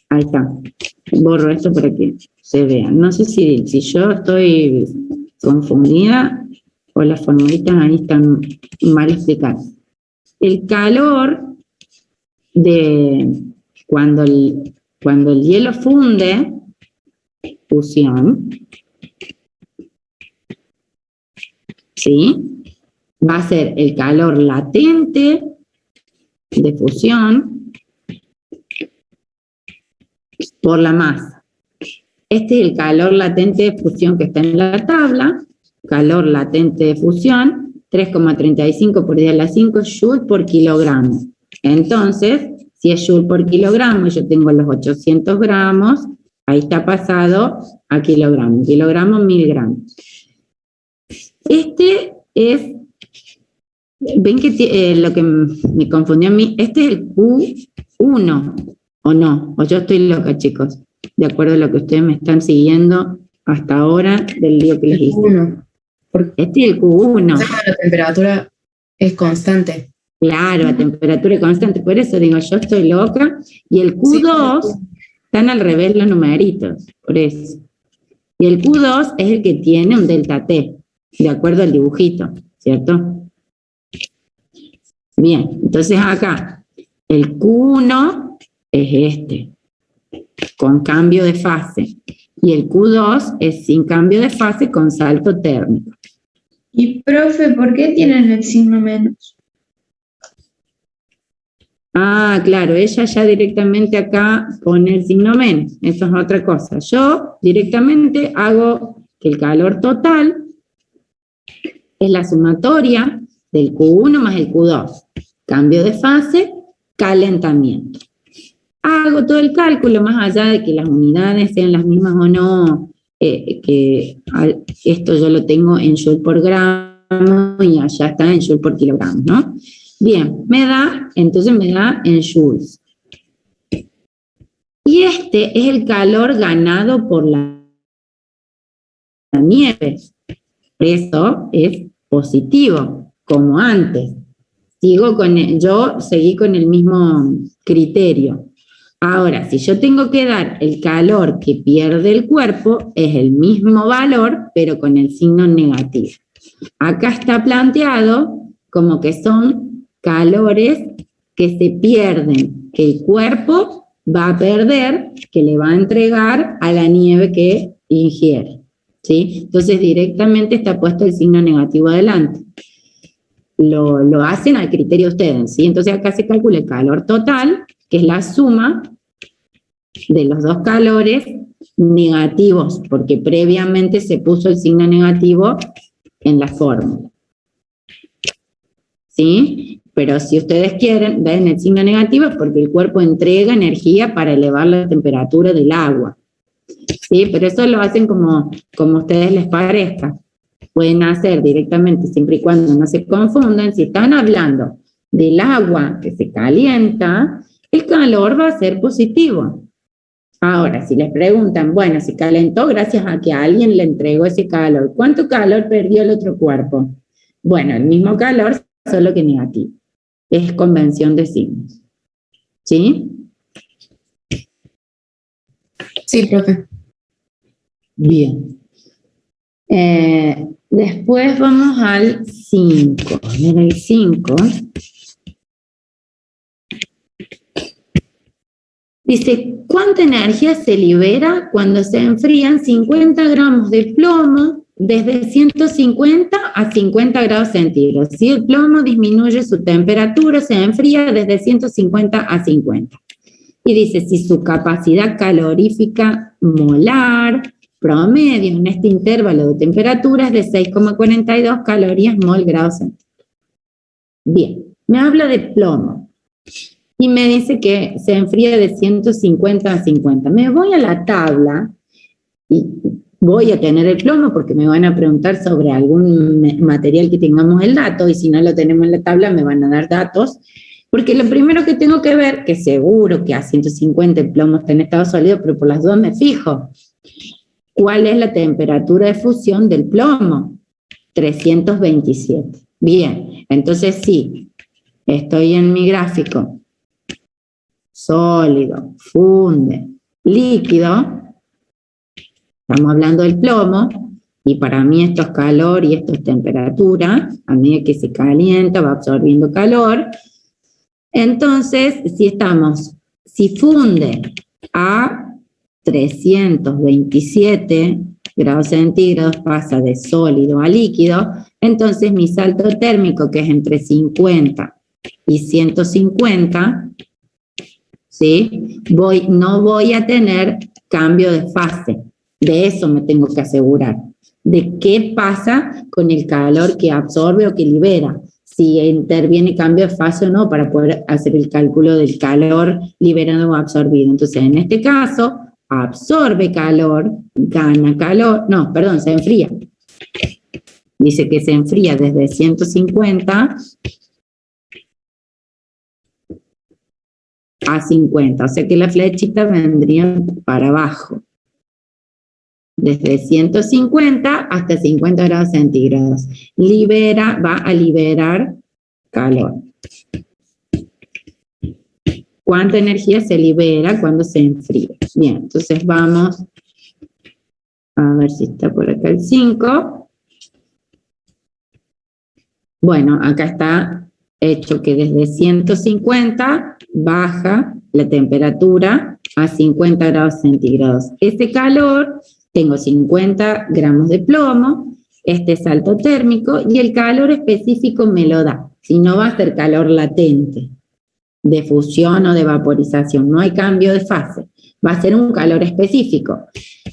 ahí está, borro esto para que se vea. No sé si yo estoy confundida o las formulitas ahí están mal explicadas. El calor de cuando el hielo funde, fusión, ¿sí? Va a ser el calor latente de fusión por la masa. Este es el calor latente de fusión que está en la tabla. Calor latente de fusión, 3,35 por 10 a la 5 joule por kilogramo. Entonces, si es joule por kilogramo y yo tengo los 800 gramos, ahí está pasado a kilogramo. Kilogramo, 1000 gramos. Este es, ven que lo que me confundió a mí, este es el Q1, ¿o no? O yo estoy loca, chicos, de acuerdo a lo que ustedes me están siguiendo hasta ahora del lío que les hice. Este es el Q1. La temperatura es constante. Claro, a temperatura constante, por eso digo, yo estoy loca, y el Q2 están al revés los numeritos, por eso. Y el Q2 es el que tiene un delta T, de acuerdo al dibujito, ¿cierto? Bien, entonces acá, el Q1 es este, con cambio de fase, y el Q2 es sin cambio de fase con salto térmico. Y profe, ¿por qué tienen el signo menos? Ah, claro, ella ya directamente acá pone el signo menos, eso es otra cosa. Yo directamente hago que el calor total es la sumatoria del Q1 más el Q2. Cambio de fase, calentamiento. Hago todo el cálculo, más allá de que las unidades sean las mismas o no, que esto yo lo tengo en joule por gramo y allá está en joule por kilogramo, ¿no? Bien, entonces me da en joules. Y este es el calor ganado por la nieve. Eso es positivo, como antes. Yo seguí con el mismo criterio. Ahora, si yo tengo que dar el calor que pierde el cuerpo, es el mismo valor, pero con el signo negativo. Acá está planteado como que son calores que se pierden, que el cuerpo va a perder, que le va a entregar a la nieve que ingiere, ¿sí? Entonces directamente está puesto el signo negativo adelante. Lo hacen al criterio de ustedes, ¿sí? Entonces acá se calcula el calor total, que es la suma de los dos calores negativos, porque previamente se puso el signo negativo en la fórmula, ¿sí? Pero si ustedes quieren, ven el signo negativo es porque el cuerpo entrega energía para elevar la temperatura del agua, ¿sí? Pero eso lo hacen como a ustedes les parezca. Pueden hacer directamente, siempre y cuando no se confundan. Si están hablando del agua que se calienta, el calor va a ser positivo. Ahora, si les preguntan, bueno, se calentó gracias a que alguien le entregó ese calor, ¿cuánto calor perdió el otro cuerpo? Bueno, el mismo calor, solo que negativo. Es convención de signos. ¿Sí? Sí, profe. Bien. Después vamos al 5. En el 5 dice, ¿cuánta energía se libera cuando se enfrían 50 gramos de plomo desde 150 a 50 grados centígrados? Si el plomo disminuye su temperatura, se enfría desde 150 a 50. Y dice, si su capacidad calorífica molar promedio en este intervalo de temperaturas de 6,42 calorías mol grado centígrado. Bien, me habla de plomo y me dice que se enfría de 150 a 50. Me voy a la tabla y voy a tener el plomo porque me van a preguntar sobre algún material que tengamos el dato, y si no lo tenemos en la tabla me van a dar datos, porque lo primero que tengo que ver, que seguro que a 150 el plomo está en estado sólido, pero por las dudas me fijo. ¿Cuál es la temperatura de fusión del plomo? 327. Bien, entonces sí, estoy en mi gráfico. Sólido, funde, líquido. Estamos hablando del plomo. Y para mí esto es calor y esto es temperatura. A medida que se calienta va absorbiendo calor. Entonces, si funde a 327 grados centígrados, pasa de sólido a líquido, entonces mi salto térmico, que es entre 50 y 150, ¿sí? No voy a tener cambio de fase. De eso me tengo que asegurar. De qué pasa con el calor que absorbe o que libera. Si interviene cambio de fase o no para poder hacer el cálculo del calor liberado o absorbido. Entonces, en este caso, absorbe calor, gana calor, no, perdón, se enfría. Dice que se enfría desde 150 a 50, o sea que la flechita vendría para abajo. Desde 150 hasta 50 grados centígrados. Va a liberar calor. ¿Cuánta energía se libera cuando se enfría? Bien, entonces vamos a ver si está por acá el 5. Bueno, acá está hecho que desde 150 baja la temperatura a 50 grados centígrados. Ese calor, tengo 50 gramos de plomo, este salto térmico, y el calor específico me lo da. Si no, va a ser calor latente, de fusión o de vaporización. No hay cambio de fase. Va a ser un calor específico.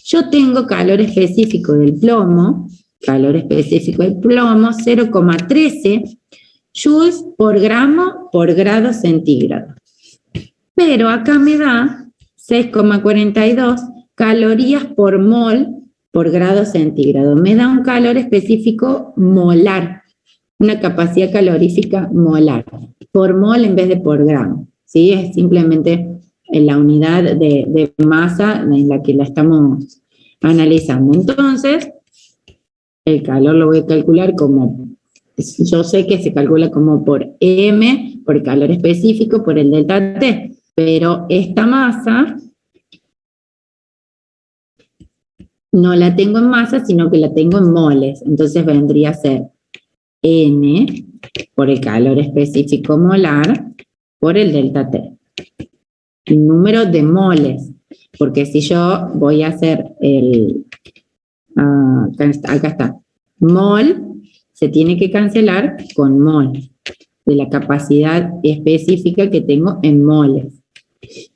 Yo tengo calor específico del plomo, 0,13 joules por gramo por grado centígrado. Pero acá me da 6,42 calorías por mol por grado centígrado. Me da un calor específico molar, una capacidad calorífica molar, por mol en vez de por gramo. ¿Sí? Es simplemente en la unidad de masa en la que la estamos analizando. Entonces, el calor lo voy a calcular como, yo sé que se calcula como por M, por calor específico, por el delta T, pero esta masa no la tengo en masa, sino que la tengo en moles. Entonces vendría a ser N por el calor específico molar por el delta T. El número de moles, porque si yo voy a hacer acá está, mol, se tiene que cancelar con mol, de la capacidad específica que tengo en moles.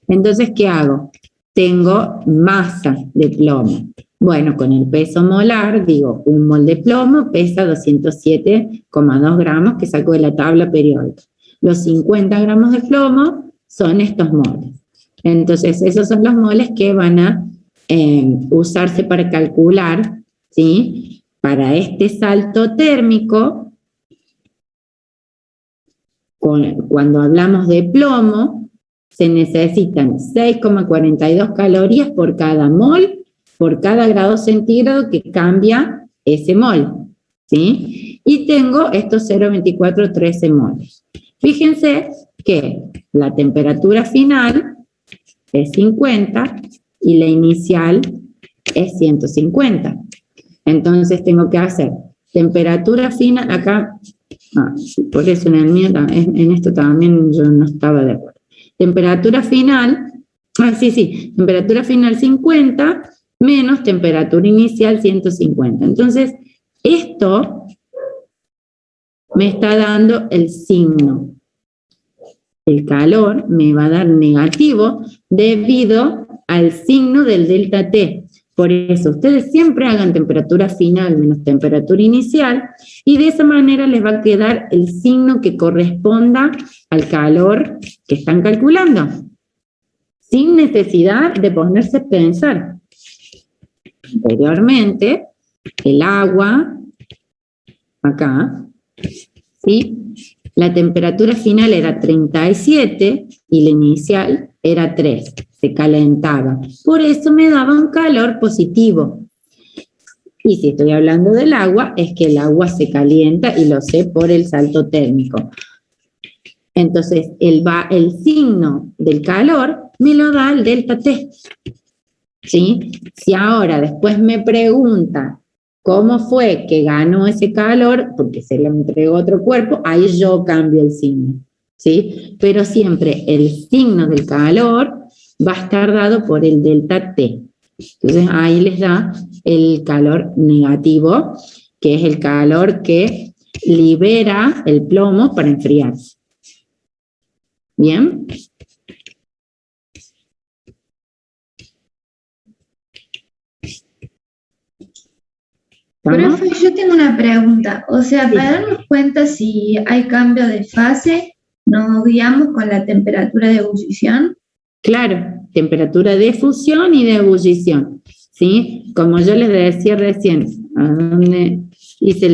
Entonces, ¿qué hago? Tengo masa de plomo. Bueno, con el peso molar, digo, un mol de plomo pesa 207,2 gramos, que saco de la tabla periódica. Los 50 gramos de plomo son estos moles. Entonces, esos son los moles que van a usarse para calcular, ¿sí? Para este salto térmico, cuando hablamos de plomo, se necesitan 6,42 calorías por cada mol, por cada grado centígrado que cambia ese mol, ¿sí? Y tengo estos 0,2413 moles. Fíjense que la temperatura final es 50 y la inicial es 150. Entonces tengo que hacer temperatura final, acá, por eso en el mío, en esto también yo no estaba de acuerdo. Temperatura final, temperatura final 50 menos temperatura inicial 150. Entonces, esto me está dando el signo. El calor me va a dar negativo debido al signo del delta T. Por eso, ustedes siempre hagan temperatura final menos temperatura inicial y de esa manera les va a quedar el signo que corresponda al calor que están calculando, sin necesidad de ponerse a pensar. Anteriormente, el agua, acá, ¿sí? La temperatura final era 37 y la inicial era 3. Se calentaba. Por eso me daba un calor positivo. Y si estoy hablando del agua, es que el agua se calienta y lo sé por el salto térmico. Entonces, el signo del calor me lo da el delta T. ¿Sí? Si ahora después me pregunta cómo fue que ganó ese calor, porque se lo entregó otro cuerpo, ahí yo cambio el signo. ¿Sí? Pero siempre el signo del calor va a estar dado por el delta T. Entonces ahí les da el calor negativo, que es el calor que libera el plomo para enfriarse. ¿Bien? Profe, yo tengo una pregunta. O sea, Sí. para darnos cuenta si hay cambio de fase, ¿nos guiamos con la temperatura de ebullición? Claro, temperatura de fusión y de ebullición, ¿sí? Como yo les decía recién,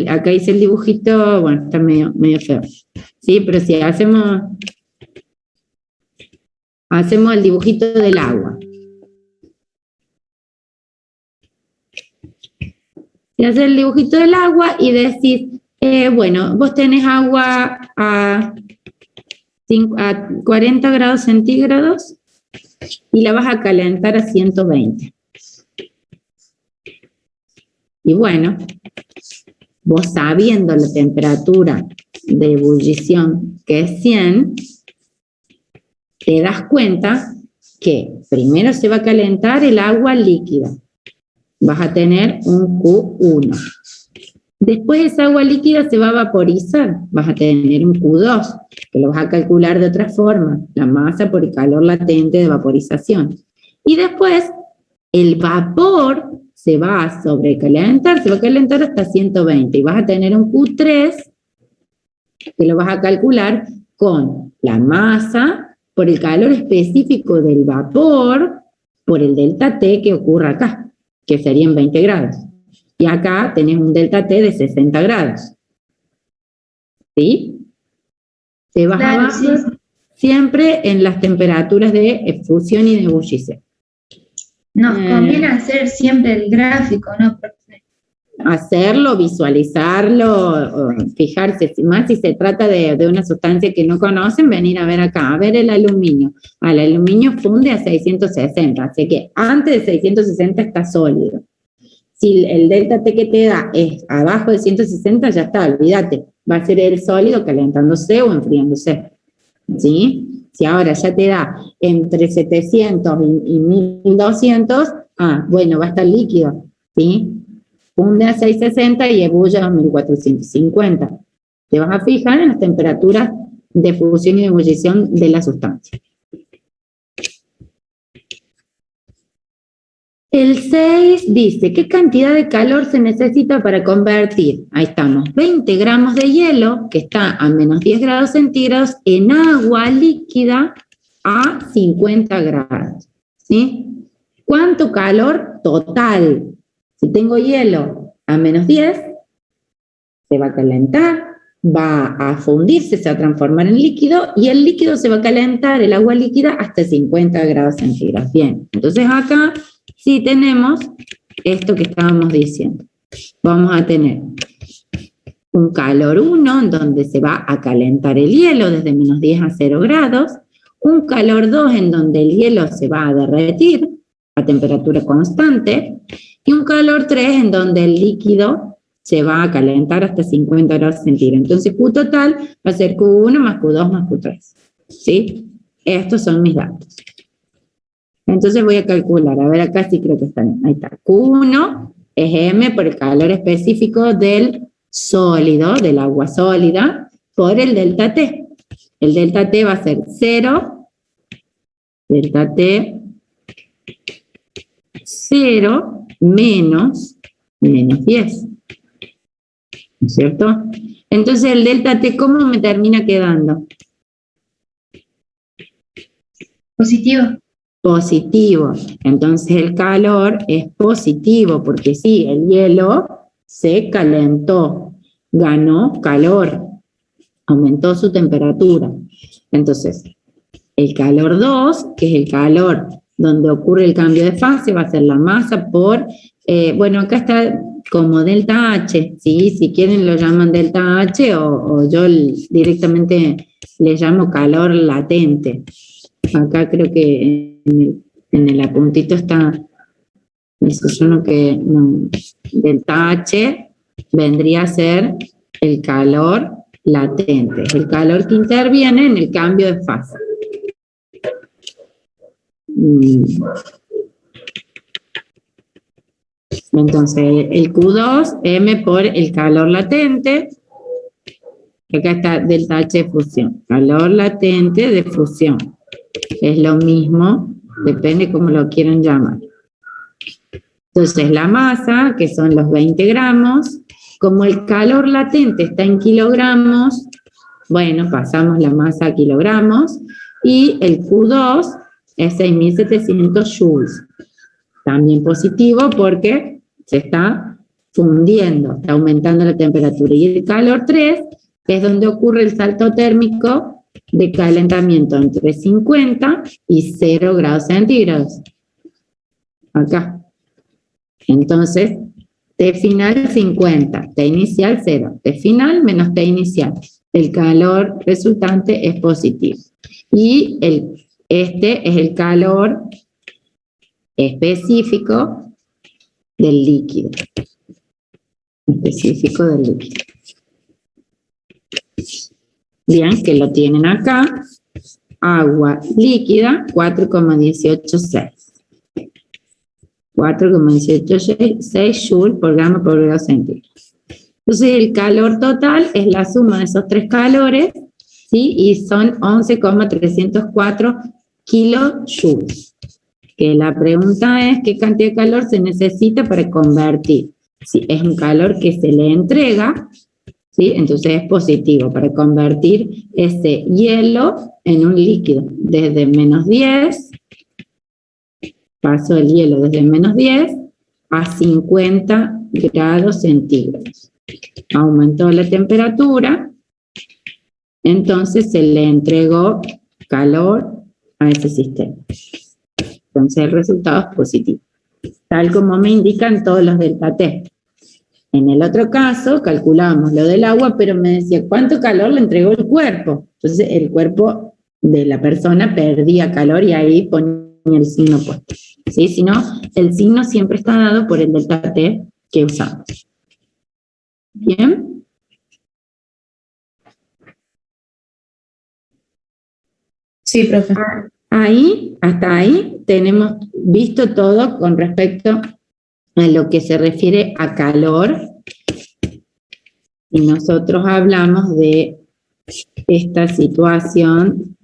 acá hice el dibujito, bueno, está medio feo, ¿sí? Pero si hacemos el dibujito del agua. Si haces el dibujito del agua y decís, bueno, vos tenés agua a 40 grados centígrados y la vas a calentar a 120. Y bueno, vos sabiendo la temperatura de ebullición que es 100, te das cuenta que primero se va a calentar el agua líquida. Vas a tener un Q1. Después esa agua líquida se va a vaporizar. Vas a tener un Q2, que lo vas a calcular de otra forma. La masa por el calor latente de vaporización. Y después el vapor se va a sobrecalentar, se va a calentar hasta 120. Y vas a tener un Q3, que lo vas a calcular con la masa por el calor específico del vapor, por el delta T que ocurre acá, que serían 20 grados. Y acá tenés un delta T de 60 grados. ¿Sí? Te vas Claro, abajo sí. siempre en las temperaturas de fusión y de ebullición. Nos conviene hacer siempre el gráfico, ¿no, profe? Hacerlo, visualizarlo, fijarse, más si se trata de una sustancia que no conocen, venir a ver acá, a ver el aluminio. El aluminio funde a 660, así que antes de 660 está sólido. Si el delta T que te da es abajo de 160, ya está, olvídate, va a ser el sólido calentándose o enfriándose. ¿Sí? Si ahora ya te da entre 700 y 1200, bueno, va a estar líquido, ¿sí? Funde a 660 y ebulle a 1450. Te vas a fijar en las temperaturas de fusión y de ebullición de la sustancia. El 6 dice, ¿qué cantidad de calor se necesita para convertir? Ahí estamos, 20 gramos de hielo, que está a menos 10 grados centígrados, en agua líquida a 50 grados. ¿Sí? ¿Cuánto calor total? Si tengo hielo a menos 10, se va a calentar, va a fundirse, se va a transformar en líquido, y el líquido se va a calentar, el agua líquida, hasta 50 grados centígrados. Bien, entonces acá sí tenemos esto que estábamos diciendo. Vamos a tener un calor 1, en donde se va a calentar el hielo desde menos 10 a 0 grados, un calor 2, en donde el hielo se va a derretir a temperatura constante, y un calor 3, en donde el líquido se va a calentar hasta 50 grados centígrados. Entonces Q total va a ser Q1 más Q2 más Q3. ¿Sí? Estos son mis datos. Entonces voy a calcular, a ver acá sí creo que está bien. Ahí está. Q1 es M por el calor específico del sólido, del agua sólida, por el delta T. El delta T va a ser 0, delta T 0 menos 10. ¿No es cierto? Entonces el delta T, ¿cómo me termina quedando? Positivo. Positivo. Entonces el calor es positivo, porque sí, el hielo se calentó, ganó calor, aumentó su temperatura. Entonces, el calor 2, que es el calor donde ocurre el cambio de fase, va a ser la masa por, bueno, acá está, como delta H, ¿sí? Si quieren lo llaman delta H o yo directamente le llamo calor latente. Acá creo que en el apuntito está, eso yo no que, no, delta H vendría a ser el calor latente, el calor que interviene en el cambio de fase. Entonces, el Q2, M por el calor latente, acá está delta H de fusión, calor latente de fusión. Es lo mismo, depende cómo lo quieran llamar. Entonces, la masa, que son los 20 gramos, como el calor latente está en kilogramos, bueno, pasamos la masa a kilogramos, y el Q2 es 6.700 joules. También positivo porque se está fundiendo, está aumentando la temperatura. Y el calor 3 es donde ocurre el salto térmico de calentamiento entre 50 y 0 grados centígrados. Acá. Entonces, T final 50, T inicial 0, T final menos T inicial. El calor resultante es positivo. Y este es el calor específico del líquido. Específico del líquido. Bien, que lo tienen acá. Agua líquida, 4,186. 4,186 joules por gramo por grado centígrado. Entonces, el calor total es la suma de esos tres calores, ¿sí? Y son 11,304 kilojoules. Que la pregunta es qué cantidad de calor se necesita para convertir. Si es un calor que se le entrega, ¿sí? Entonces es positivo para convertir ese hielo en un líquido. Desde menos 10, pasó el hielo desde menos 10 a 50 grados centígrados. Aumentó la temperatura, entonces se le entregó calor a ese sistema. Entonces el resultado es positivo, tal como me indican todos los delta T. En el otro caso calculábamos lo del agua, pero me decía cuánto calor le entregó el cuerpo. Entonces el cuerpo de la persona perdía calor y ahí ponía el signo puesto. ¿Sí? Si no, el signo siempre está dado por el delta T que usamos. ¿Bien? Sí, profe. Ahí, hasta ahí, tenemos visto todo con respecto a lo que se refiere a calor. Y nosotros hablamos de esta situación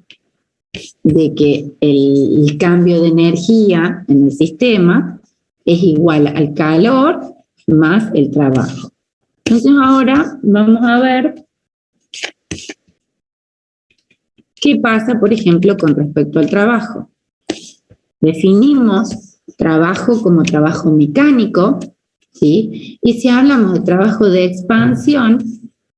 de que el cambio de energía en el sistema es igual al calor más el trabajo. Entonces ahora vamos a ver qué pasa, por ejemplo, con respecto al trabajo. Definimos trabajo como trabajo mecánico, ¿sí? Y si hablamos de trabajo de expansión,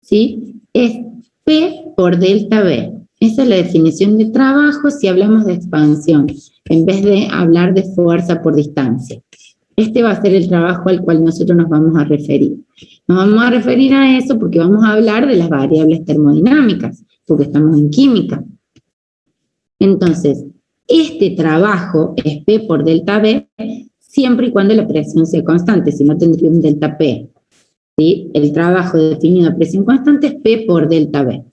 ¿sí? Es P por delta B. Esa es la definición de trabajo si hablamos de expansión, en vez de hablar de fuerza por distancia. Este va a ser el trabajo al cual nosotros nos vamos a referir. Nos vamos a referir a eso porque vamos a hablar de las variables termodinámicas, porque estamos en química. Entonces, este trabajo es P por delta B, siempre y cuando la presión sea constante, si no tendría un delta P. ¿Sí? El trabajo definido a presión constante es P por delta B.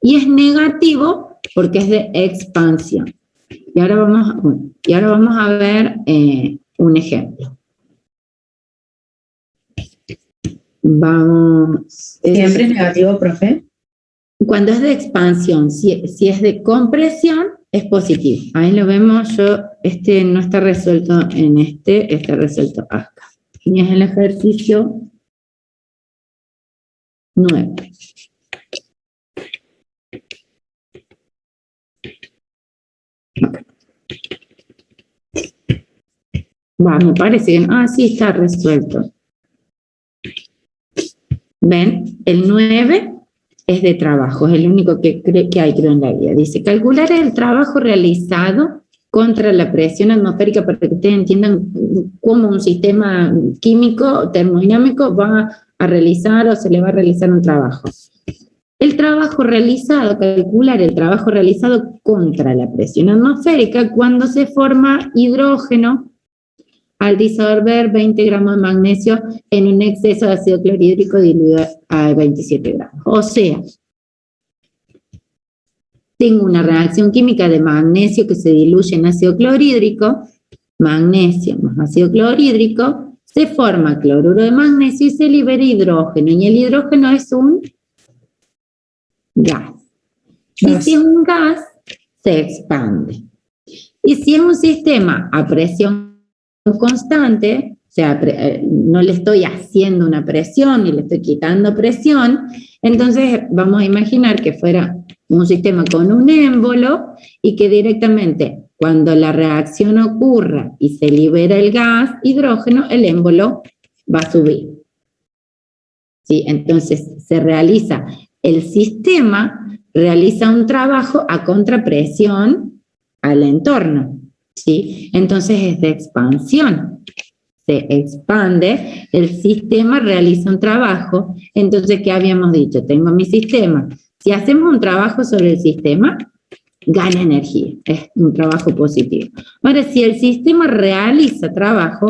Y es negativo porque es de expansión. Y ahora vamos a ver un ejemplo. ¿Siempre es negativo, profe? Cuando es de expansión, si es de compresión, es positivo. Ahí lo vemos, no está resuelto en está resuelto acá. Y es el ejercicio 9. Me parece que sí está resuelto. ¿Ven? El 9 es de trabajo, es el único que hay, creo, en la guía. Dice, calcular el trabajo realizado contra la presión atmosférica para que ustedes entiendan cómo un sistema químico, termodinámico, va a realizar o se le va a realizar un trabajo. El trabajo realizado, calcular el trabajo realizado contra la presión atmosférica cuando se forma hidrógeno al disolver 20 gramos de magnesio en un exceso de ácido clorhídrico diluido a 27 gramos. O sea, tengo una reacción química de magnesio que se diluye en ácido clorhídrico, magnesio más ácido clorhídrico, se forma cloruro de magnesio y se libera hidrógeno. Y el hidrógeno es un gas. Y si es un gas, se expande. Y si es un sistema a presión constante, o sea, no le estoy haciendo una presión ni le estoy quitando presión, entonces vamos a imaginar que fuera un sistema con un émbolo y que directamente cuando la reacción ocurra y se libera el gas hidrógeno, el émbolo va a subir. ¿Sí? Entonces se realiza, el sistema realiza un trabajo a contrapresión al entorno. ¿Sí? Entonces es de expansión. Se expande, el sistema realiza un trabajo. Entonces, ¿qué habíamos dicho? Tengo mi sistema. Si hacemos un trabajo sobre el sistema, gana energía. Es un trabajo positivo. Ahora, si el sistema realiza trabajo,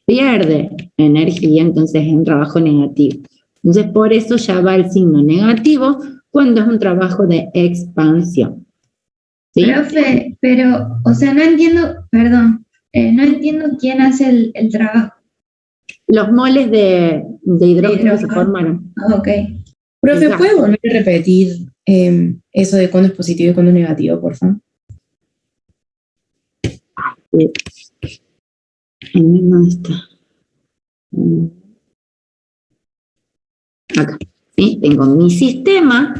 pierde energía, entonces es un trabajo negativo. Entonces, por eso ya va el signo negativo cuando es un trabajo de expansión. ¿Sí? Profe, pero, o sea, no entiendo, perdón, no entiendo quién hace el trabajo. Los moles de hidrógeno se formaron. Ah, ok. Profe, Exacto. ¿puede volver a repetir eso de cuándo es positivo y cuándo es negativo, por favor? ¿Dónde está? Acá. ¿Sí? Tengo mi sistema.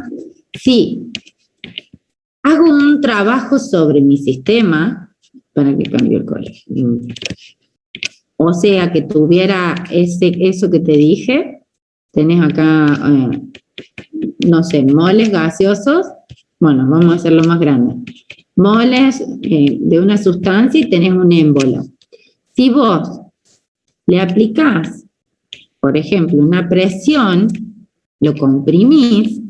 Sí. Hago un trabajo sobre mi sistema, para que cambie el color. O sea, que tuviera eso que te dije. Tenés acá, no sé, moles gaseosos. Bueno, vamos a hacerlo más grande. Moles de una sustancia y tenés un émbolo. Si vos le aplicás, por ejemplo, una presión, lo comprimís,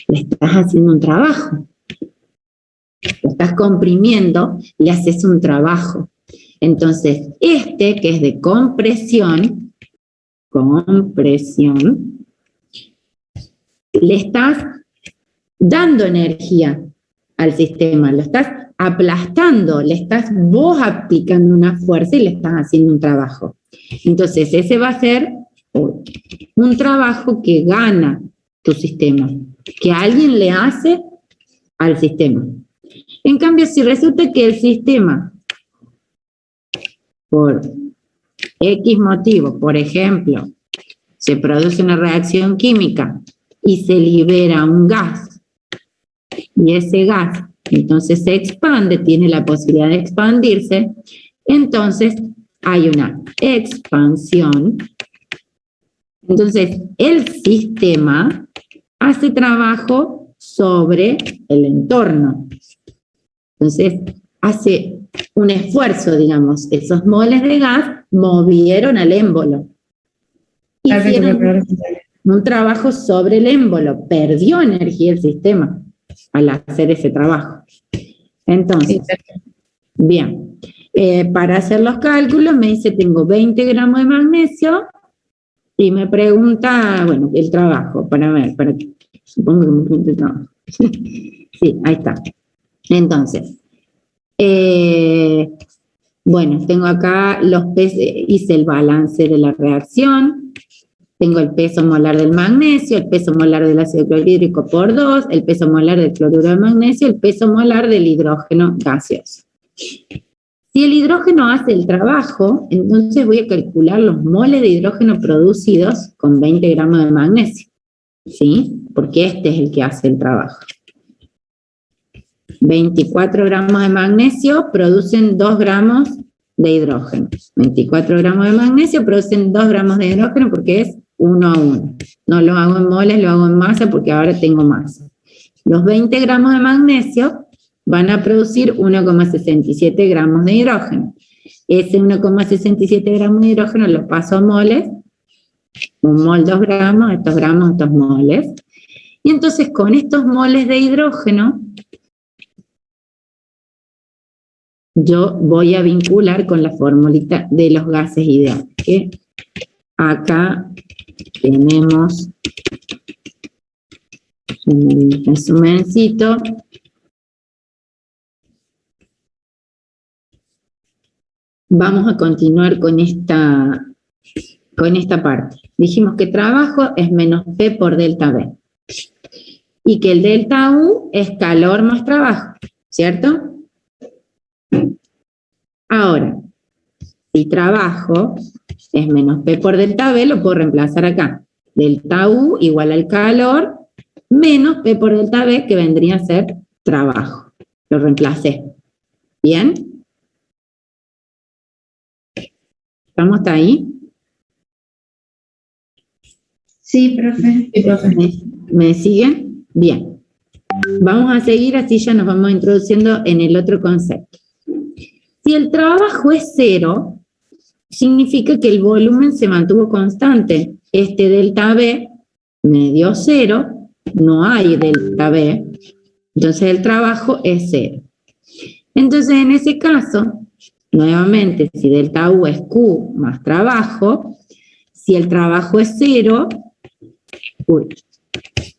le estás haciendo un trabajo. Lo estás comprimiendo, le haces un trabajo. Entonces, que es de compresión, le estás dando energía al sistema, lo estás aplastando, le estás vos aplicando una fuerza y le estás haciendo un trabajo. Entonces, ese va a ser un trabajo que gana tu sistema, que alguien le hace al sistema. En cambio, si resulta que el sistema, por X motivo, por ejemplo, se produce una reacción química y se libera un gas, y ese gas entonces se expande, tiene la posibilidad de expandirse, entonces hay una expansión. Entonces, el sistema hace trabajo sobre el entorno. Entonces, hace un esfuerzo, digamos. Esos moles de gas movieron al émbolo. Hicieron un trabajo sobre el émbolo. Perdió energía el sistema al hacer ese trabajo. Entonces, bien. Para hacer los cálculos me dice, tengo 20 gramos de magnesio, y me pregunta, bueno, el trabajo, para ver, supongo que me pregunta el trabajo. Sí, ahí está. Entonces, bueno, tengo acá los pesos, hice el balance de la reacción, tengo el peso molar del magnesio, el peso molar del ácido clorhídrico por 2, el peso molar del cloruro de magnesio, el peso molar del hidrógeno gaseoso. Si el hidrógeno hace el trabajo, entonces voy a calcular los moles de hidrógeno producidos con 20 gramos de magnesio, ¿sí? Porque este es el que hace el trabajo. 24 gramos de magnesio producen 2 gramos de hidrógeno. 24 gramos de magnesio producen 2 gramos de hidrógeno porque es 1 a 1. No lo hago en moles, lo hago en masa porque ahora tengo masa. Los 20 gramos de magnesio van a producir 1,67 gramos de hidrógeno. Ese 1,67 gramos de hidrógeno los paso a moles, 1 mol, 2 gramos, estos moles. Y entonces con estos moles de hidrógeno, yo voy a vincular con la formulita de los gases ideales, que acá tenemos un resumencito. Vamos a continuar con esta parte. Dijimos que trabajo es menos P por delta B. Y que el delta U es calor más trabajo, ¿cierto? Ahora, si trabajo es menos P por delta B, lo puedo reemplazar acá. Delta U igual al calor menos P por delta B, que vendría a ser trabajo. Lo reemplacé. ¿Bien? ¿Estamos hasta ahí? Sí, profe. Sí, profe. ¿Me siguen? Bien. Vamos a seguir, así ya nos vamos introduciendo en el otro concepto. Si el trabajo es 0, significa que el volumen se mantuvo constante. Este delta B me dio 0, no hay delta B, entonces el trabajo es 0. Entonces en ese caso, nuevamente, si delta U es Q más trabajo, si el trabajo es 0,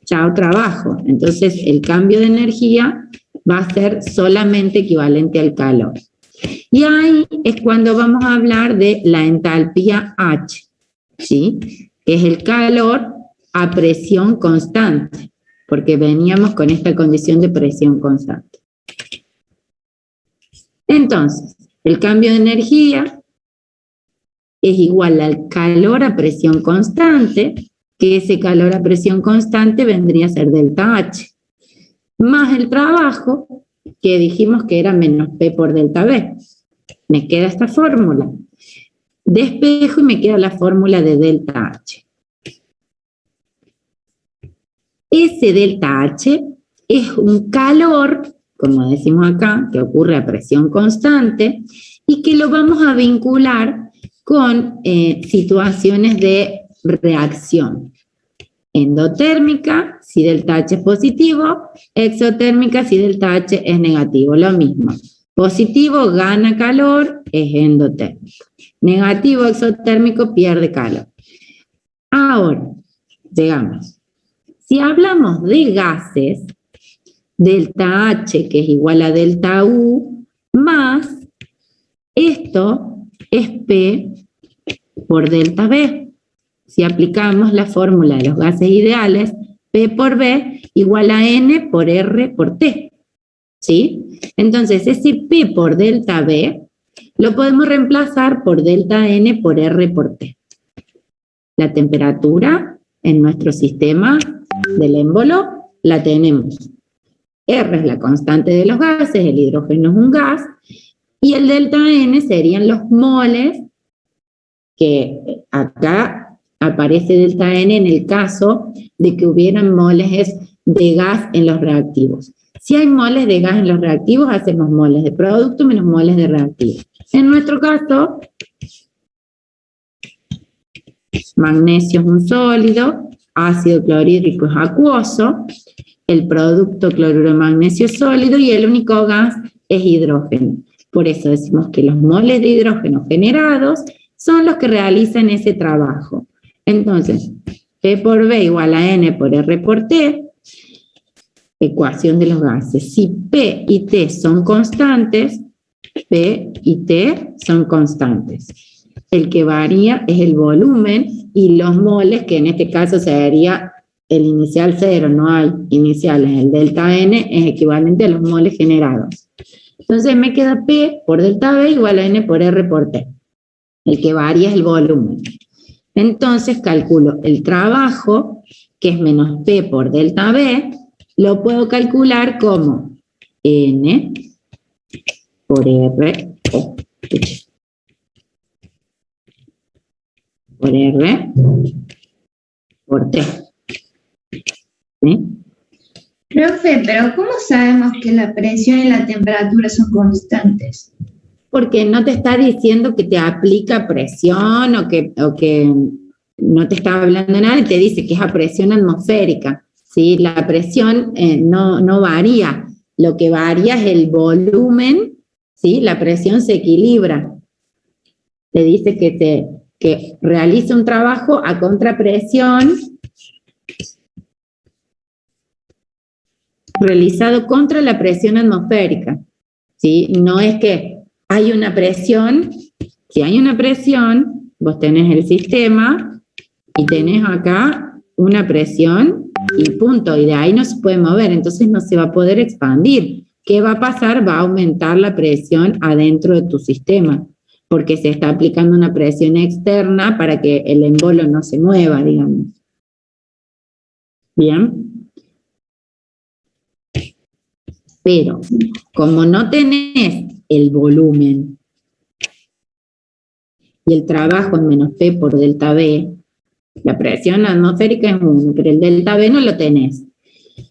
chao trabajo. Entonces el cambio de energía va a ser solamente equivalente al calor. Y ahí es cuando vamos a hablar de la entalpía H, ¿sí? Que es el calor a presión constante, porque veníamos con esta condición de presión constante. Entonces, el cambio de energía es igual al calor a presión constante, que ese calor a presión constante vendría a ser delta H, más el trabajo, que dijimos que era menos P por delta B. Me queda esta fórmula. Despejo y me queda la fórmula de delta H. Ese delta H es un calor, como decimos acá, que ocurre a presión constante y que lo vamos a vincular con situaciones de reacción. Endotérmica, si delta H es positivo; exotérmica, si delta H es negativo, lo mismo. Positivo gana calor, es endotérmico. Negativo, exotérmico, pierde calor. Ahora, llegamos. Si hablamos de gases, delta H, que es igual a delta U, más esto es P por delta B. Si aplicamos la fórmula de los gases ideales, P por B igual a N por R por T. ¿Sí? Entonces, ese P por delta B lo podemos reemplazar por delta N por R por T. La temperatura en nuestro sistema del émbolo la tenemos. R es la constante de los gases, el hidrógeno es un gas, y el delta N serían los moles, que acá aparece delta N en el caso de que hubieran moles de gas en los reactivos. Si hay moles de gas en los reactivos, hacemos moles de producto menos moles de reactivo. En nuestro caso, magnesio es un sólido, ácido clorhídrico es acuoso, el producto cloruro de magnesio es sólido y el único gas es hidrógeno. Por eso decimos que los moles de hidrógeno generados son los que realizan ese trabajo. Entonces, P por B igual a N por R por T, ecuación de los gases. Si P y T son constantes, P y T son constantes. El que varía es el volumen y los moles, que en este caso sería el inicial 0, no hay iniciales. El delta N es equivalente a los moles generados. Entonces me queda P por delta B igual a N por R por T. El que varía es el volumen. Entonces calculo el trabajo, que es menos P por delta B, lo puedo calcular como N por R por R por T. ¿Sí? Profe, pero ¿cómo sabemos que la presión y la temperatura son constantes? Porque no te está diciendo que te aplica presión o que no te está hablando nada y te dice que es a presión atmosférica, ¿sí? La presión no varía, lo que varía es el volumen, ¿sí? La presión se equilibra. Te dice que realiza un trabajo a contrapresión realizado contra la presión atmosférica, ¿sí? No es que hay una presión, si hay una presión, vos tenés el sistema y tenés acá una presión y punto, y de ahí no se puede mover, entonces no se va a poder expandir. ¿Qué va a pasar? Va a aumentar la presión adentro de tu sistema, porque se está aplicando una presión externa para que el embolo no se mueva, digamos. ¿Bien? Pero como no tenés el volumen y el trabajo en menos P por delta B, la presión atmosférica es 1, pero el delta B no lo tenés.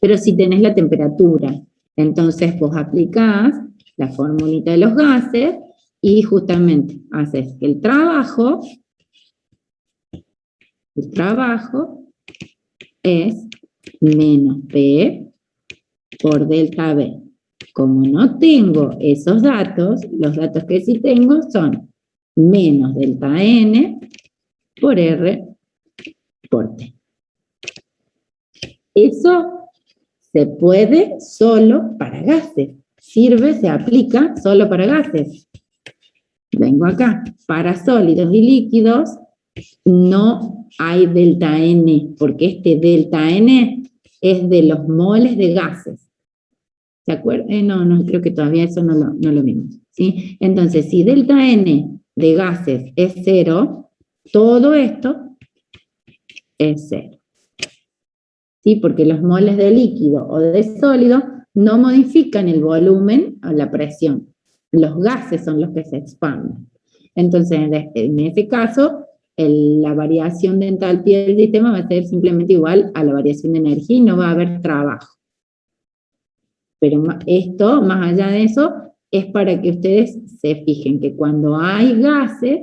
Pero sí tenés la temperatura. Entonces vos aplicás la formulita de los gases y justamente haces el trabajo es menos P por delta B. Como no tengo esos datos, los datos que sí tengo son menos delta N por R por T. Eso se puede solo para gases. Sirve, se aplica solo para gases. Vengo acá. Para sólidos y líquidos no hay delta N, porque este delta N es de los moles de gases. ¿Se acuerdan? No, creo que todavía eso no lo vimos, ¿sí? Entonces, si delta N de gases es 0, todo esto es 0. ¿Sí? Porque los moles de líquido o de sólido no modifican el volumen o la presión. Los gases son los que se expanden. Entonces, en ese caso, la variación de entalpía del sistema va a ser simplemente igual a la variación de energía y no va a haber trabajo. Pero esto, más allá de eso, es para que ustedes se fijen que cuando hay gases,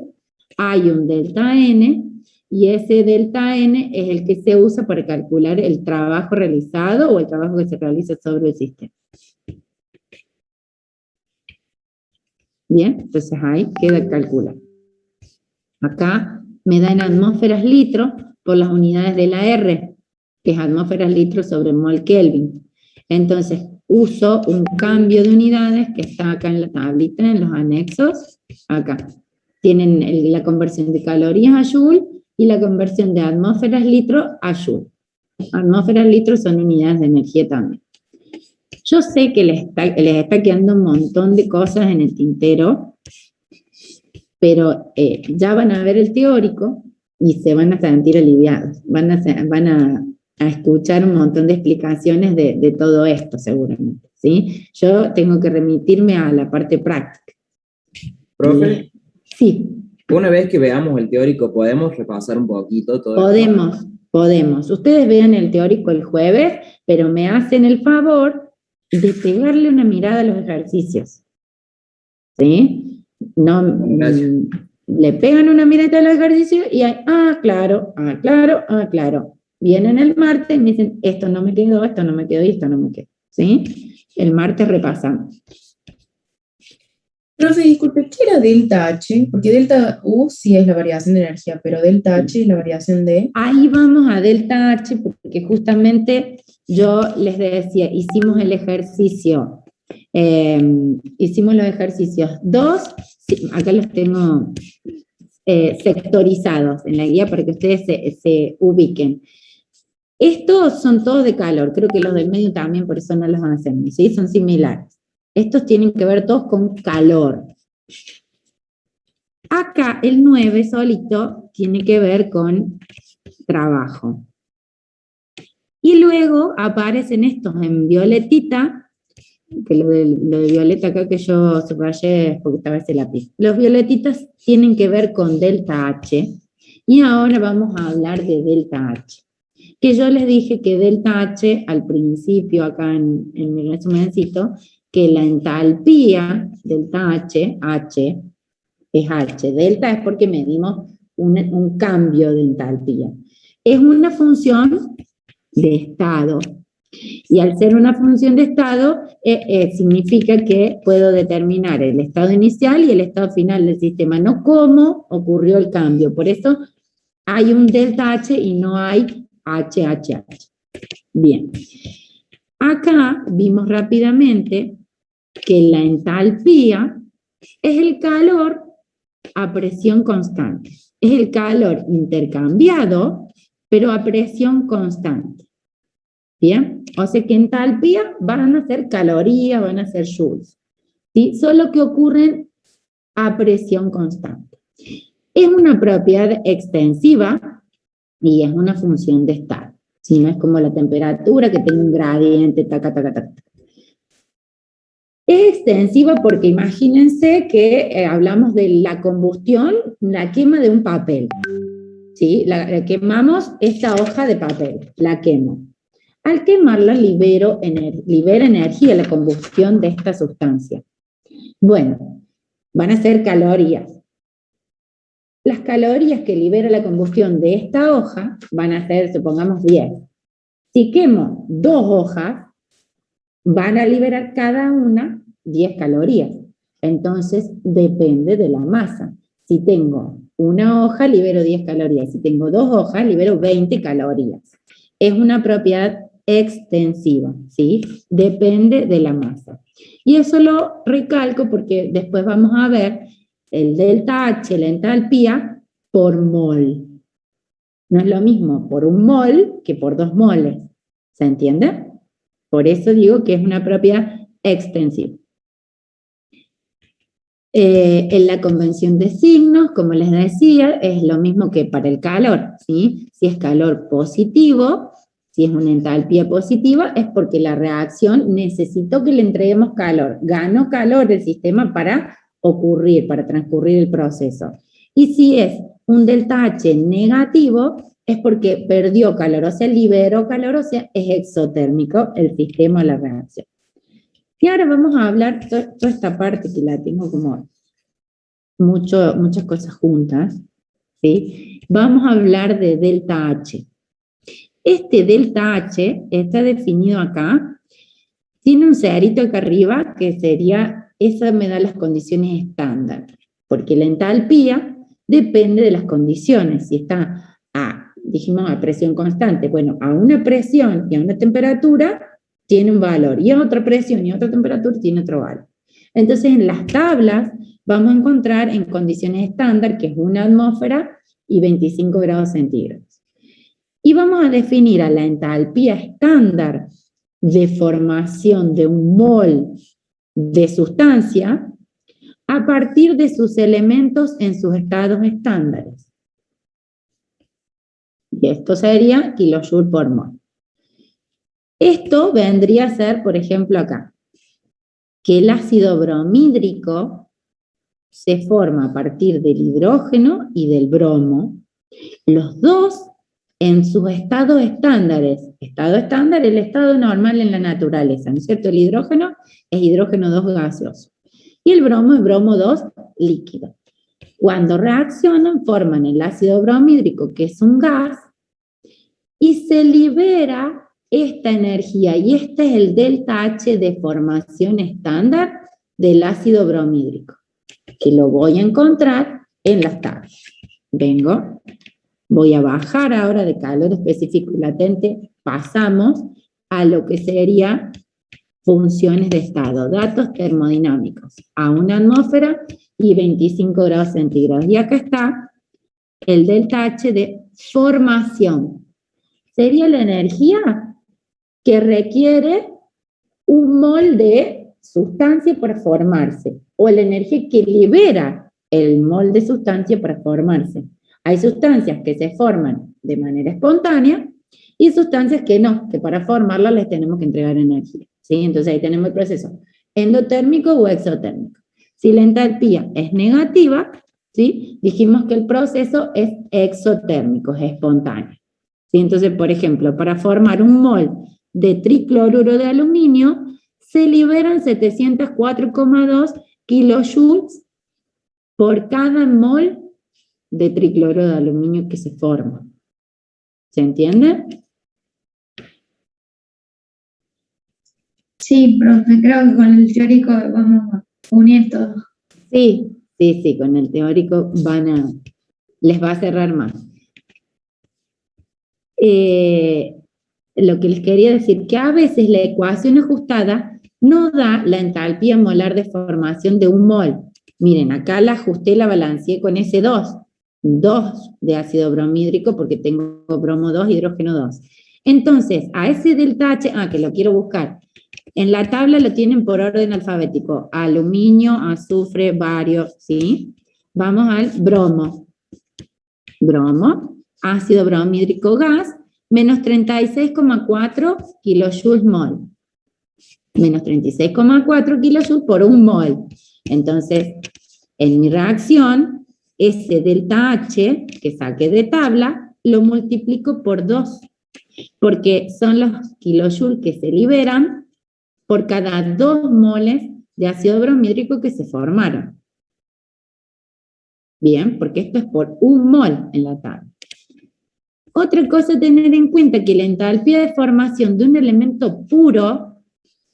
hay un delta N, y ese delta N es el que se usa para calcular el trabajo realizado o el trabajo que se realiza sobre el sistema. Bien, entonces ahí queda calculado. Acá me da en atmósferas litro por las unidades de la R, que es atmósferas litro sobre mol Kelvin. Entonces, uso un cambio de unidades que está acá en la tablita, en los anexos, acá. Tienen la conversión de calorías a joule y la conversión de atmósferas litro a joule. Atmósferas litro son unidades de energía también. Yo sé que les está quedando un montón de cosas en el tintero, pero ya van a ver el teórico y se van a sentir aliviados. Van a escuchar un montón de explicaciones de todo esto, seguramente, ¿sí? Yo tengo que remitirme a la parte práctica. ¿Profe? Sí. Una vez que veamos el teórico, ¿podemos repasar un poquito todo esto? Podemos. Ustedes vean el teórico el jueves, pero me hacen el favor de pegarle una mirada a los ejercicios. ¿Sí? No, le pegan una mirada a los ejercicios y hay, claro. Vienen el martes y me dicen, esto no me quedó, esto no me quedó y esto no me quedó. ¿Sí? El martes repasamos. Profe, disculpe, ¿qué era delta H? Porque delta U sí es la variación de energía, pero delta H es la variación de... Ahí vamos a delta H, porque justamente yo les decía, hicimos el ejercicio, hicimos los ejercicios 2, acá los tengo sectorizados en la guía para que ustedes se ubiquen. Estos son todos de calor, creo que los del medio también, por eso no los hacemos, ¿sí? Son similares. Estos tienen que ver todos con calor. Acá el 9 solito tiene que ver con trabajo. Y luego aparecen estos en violetita, que lo de violeta acá que yo subrayé porque estaba ese lápiz. Los violetitas tienen que ver con delta H. Y ahora vamos a hablar de delta H. Que yo les dije que delta H al principio, acá en mi resumencito, que la entalpía, delta H es H. Delta es porque medimos un cambio de entalpía. Es una función de estado. Y al ser una función de estado, significa que puedo determinar el estado inicial y el estado final del sistema, no cómo ocurrió el cambio. Por eso hay un delta H y no hay HHH. Bien. Acá vimos rápidamente que la entalpía es el calor a presión constante. Es el calor intercambiado, pero a presión constante. ¿Bien? O sea que entalpía van a ser calorías, van a ser joules. ¿Sí? Solo que ocurren a presión constante. Es una propiedad extensiva y es una función de estado. ¿Sí? No es como la temperatura que tiene un gradiente, taca, taca, taca. Es extensiva porque imagínense que hablamos de la combustión, la quema de un papel. ¿Sí? Quemamos esta hoja de papel, la quemo. Al quemarla libera energía la combustión de esta sustancia. Bueno, van a ser calorías. Las calorías que libera la combustión de esta hoja van a ser, supongamos, 10. Si quemo 2 hojas, van a liberar cada una 10 calorías. Entonces, depende de la masa. Si tengo una hoja, libero 10 calorías. Si tengo 2 hojas, libero 20 calorías. Es una propiedad extensiva, ¿sí? Depende de la masa. Y eso lo recalco porque después vamos a ver el delta H, la entalpía, por mol. No es lo mismo por 1 mol que por 2 moles. ¿Se entiende? Por eso digo que es una propiedad extensiva. En la convención de signos, como les decía, es lo mismo que para el calor, ¿sí? Si es calor positivo, si es una entalpía positiva, es porque la reacción necesitó que le entreguemos calor. Ganó calor el sistema para transcurrir el proceso. Y si es un delta H negativo, es porque perdió calor, o sea, liberó calor, o sea, es exotérmico el sistema o la reacción. Y ahora vamos a hablar toda esta parte que la tengo como muchas cosas juntas, ¿sí? Vamos a hablar de delta H. Este delta H está definido acá, tiene un cerito acá arriba que sería, esa me da las condiciones estándar, porque la entalpía depende de las condiciones, si está dijimos a presión constante, bueno, a una presión y a una temperatura tiene un valor, y a otra presión y a otra temperatura tiene otro valor. Entonces en las tablas vamos a encontrar en condiciones estándar, que es 1 atmósfera y 25 grados centígrados. Y vamos a definir a la entalpía estándar de formación de un mol de sustancia a partir de sus elementos en sus estados estándares. Y esto sería kilojoule por mol. Esto vendría a ser, por ejemplo, acá, que el ácido bromhídrico se forma a partir del hidrógeno y del bromo, los dos en sus estados estándares. Estado estándar, el estado normal en la naturaleza, ¿no es cierto? El hidrógeno es hidrógeno 2 gaseoso y el bromo es bromo 2 líquido. Cuando reaccionan, forman el ácido bromhídrico, que es un gas, y se libera esta energía, y este es el delta H de formación estándar del ácido bromhídrico, que lo voy a encontrar en las tablas. Voy a bajar ahora de calor específico y latente, pasamos a lo que sería funciones de estado, datos termodinámicos, a 1 atmósfera y 25 grados centígrados. Y acá está el delta H de formación. Sería la energía que requiere un mol de sustancia para formarse, o la energía que libera el mol de sustancia para formarse. Hay sustancias que se forman de manera espontánea y sustancias que no, que para formarlas les tenemos que entregar energía, ¿sí? Entonces ahí tenemos el proceso endotérmico o exotérmico. Si la entalpía es negativa, ¿sí? Dijimos que el proceso es exotérmico, es espontáneo, ¿Sí? Entonces, por ejemplo, para formar un mol de tricloruro de aluminio, se liberan 704,2 kilojoules por cada mol de tricloruro de aluminio que se forma. ¿Se entiende? Sí, profe, creo que con el teórico vamos a unir todo. Sí, con el teórico les va a cerrar más. Lo que les quería decir, que a veces la ecuación ajustada no da la entalpía molar de formación de un mol. Miren, acá la ajusté, la balanceé con ese 2 de ácido bromhídrico porque tengo bromo 2, hidrógeno 2. Entonces, a ese delta H, que lo quiero buscar, en la tabla lo tienen por orden alfabético, aluminio, azufre, bario, ¿sí? Vamos al bromo. Bromo, ácido bromhídrico gas, menos 36,4 kilojoules mol. Menos 36,4 kilojoules por un mol. Entonces, en mi reacción, ese delta H que saqué de tabla, lo multiplico por 2, porque son los kilojoules que se liberan por cada 2 moles de ácido bromhídrico que se formaron. Bien, porque esto es por un mol en la tabla. Otra cosa a tener en cuenta, que la entalpía de formación de un elemento puro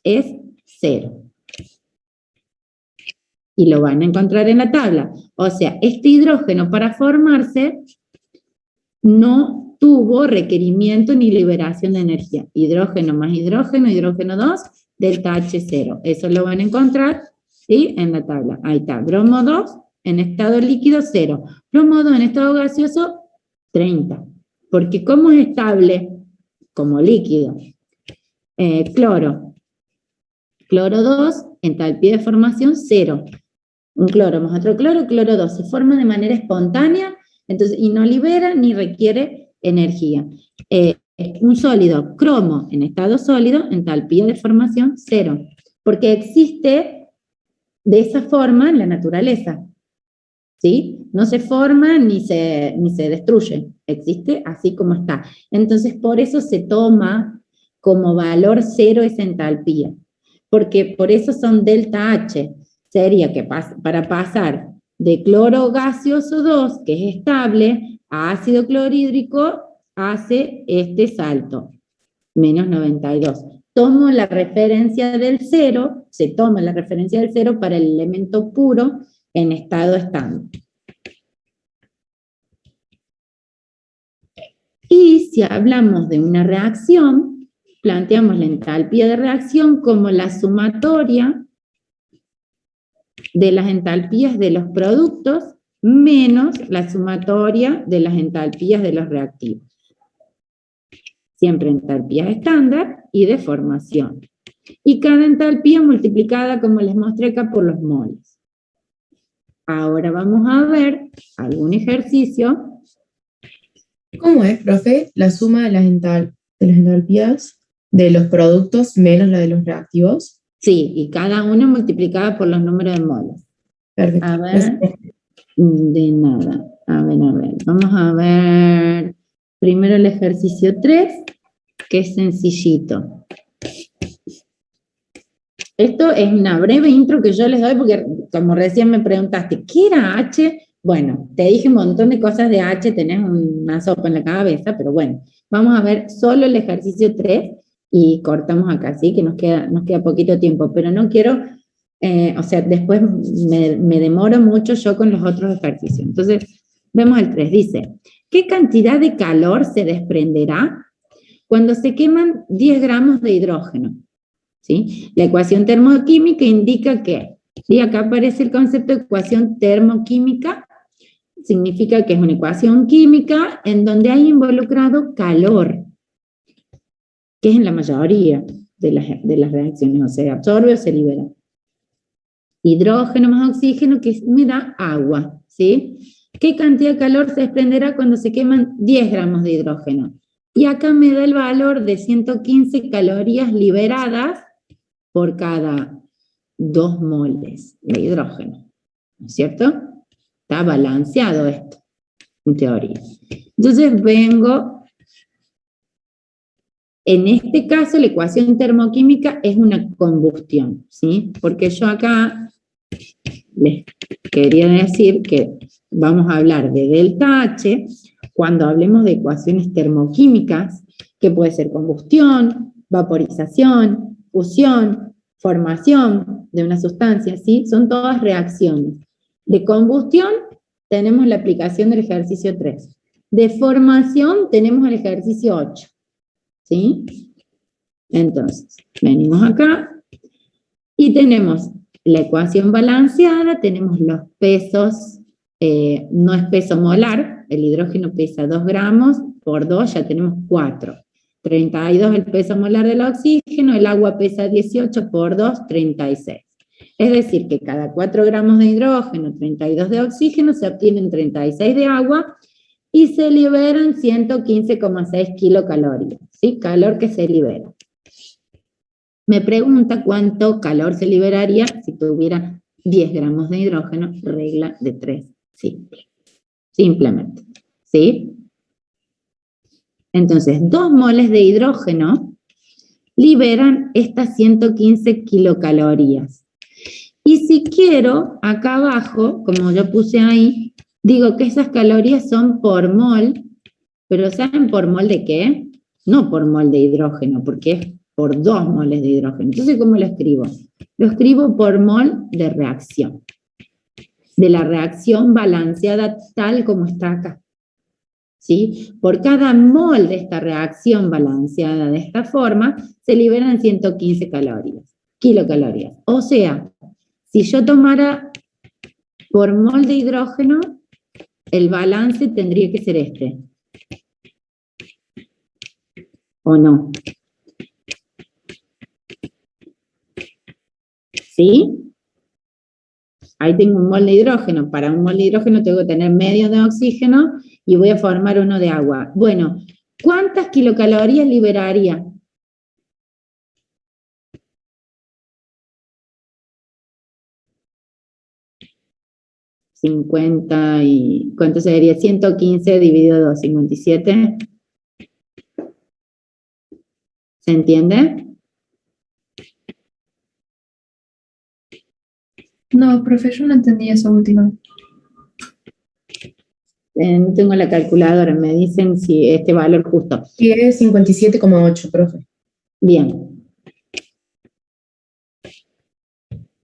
es 0. Y lo van a encontrar en la tabla. O sea, este hidrógeno para formarse no tuvo requerimiento ni liberación de energía. Hidrógeno más hidrógeno, hidrógeno 2, delta H 0. Eso lo van a encontrar, ¿sí?, en la tabla. Ahí está, bromo 2 en estado líquido 0. Bromo 2 en estado gaseoso 30. Porque como es estable, como líquido, cloro 2, entalpía de formación 0. Un cloro más otro cloro 2. Se forma de manera espontánea, entonces, y no libera ni requiere energía. Un sólido, cromo en estado sólido, entalpía de formación 0. Porque existe de esa forma en la naturaleza. ¿Sí? No se forma ni se destruye, existe así como está. Entonces, por eso se toma como valor 0 esa entalpía, porque por eso son delta H. Sería que para pasar de cloro gaseoso 2, que es estable, a ácido clorhídrico, hace este salto, menos 92. Tomo la referencia del 0, se toma la referencia del 0 para el elemento puro en estado estándar. Y si hablamos de una reacción, planteamos la entalpía de reacción como la sumatoria de las entalpías de los productos menos la sumatoria de las entalpías de los reactivos. Siempre entalpías estándar y de formación. Y cada entalpía multiplicada, como les mostré acá, por los moles. Ahora vamos a ver algún ejercicio. ¿Cómo es, profe, la suma de las entalpías de los productos menos la de los reactivos? Sí, y cada uno multiplicada por los números de moles. Perfecto. A ver, de nada. A ver. Vamos a ver primero el ejercicio 3, que es sencillito. Esto es una breve intro que yo les doy porque, como recién me preguntaste, ¿qué era H? Bueno, te dije un montón de cosas de H, tenés una sopa en la cabeza, pero bueno, vamos a ver solo el ejercicio 3 y cortamos acá, ¿sí? Que nos queda poquito tiempo, pero no quiero, o sea, después me demoro mucho yo con los otros ejercicios. Entonces, vemos el 3, dice, ¿qué cantidad de calor se desprenderá cuando se queman 10 gramos de hidrógeno? ¿Sí? La ecuación termoquímica indica que, y acá aparece el concepto de ecuación termoquímica, significa que es una ecuación química en donde hay involucrado calor, que es en la mayoría de las reacciones, o sea, absorbe o se libera. Hidrógeno más oxígeno, que me da agua, ¿sí? ¿Qué cantidad de calor se desprenderá cuando se queman 10 gramos de hidrógeno? Y acá me da el valor de 115 calorías liberadas por cada 2 moles de hidrógeno, ¿no es cierto? Está balanceado esto, en teoría. Entonces vengo En este caso, la ecuación termoquímica es una combustión, ¿sí? Porque yo acá les quería decir que vamos a hablar de delta H cuando hablemos de ecuaciones termoquímicas, que puede ser combustión, vaporización, fusión, formación de una sustancia, ¿sí? Son todas reacciones. De combustión tenemos la aplicación del ejercicio 3. De formación tenemos el ejercicio 8. ¿Sí? Entonces, venimos acá y tenemos la ecuación balanceada, tenemos los pesos, no es peso molar, el hidrógeno pesa 2 gramos, por 2 ya tenemos 4. 32 el peso molar del oxígeno, el agua pesa 18, por 2, 36. Es decir, que cada 4 gramos de hidrógeno, 32 de oxígeno, se obtienen 36 de agua, y se liberan 115,6 kilocalorías, ¿sí? Calor que se libera. Me pregunta cuánto calor se liberaría si tuviera 10 gramos de hidrógeno, regla de 3, simple. Simplemente, ¿sí? Entonces, 2 moles de hidrógeno liberan estas 115 kilocalorías. Y si quiero, acá abajo, como yo puse ahí, digo que esas calorías son por mol, pero ¿saben por mol de qué? No por mol de hidrógeno, porque es por 2 moles de hidrógeno. Entonces, ¿cómo lo escribo? Lo escribo por mol de reacción. De la reacción balanceada tal como está acá. ¿Sí? Por cada mol de esta reacción balanceada de esta forma, se liberan 115 kilocalorías. O sea, si yo tomara por mol de hidrógeno, el balance tendría que ser este. ¿O no? ¿Sí? Ahí tengo un mol de hidrógeno. Para un mol de hidrógeno tengo que tener medio de oxígeno y voy a formar uno de agua. Bueno, ¿cuántas kilocalorías liberaría? ¿Cuánto sería? 115 dividido 2, 57. ¿Se entiende? No, profe, yo no entendí eso último. No tengo la calculadora, me dicen si este valor justo. Y es 57,8, profe. Bien.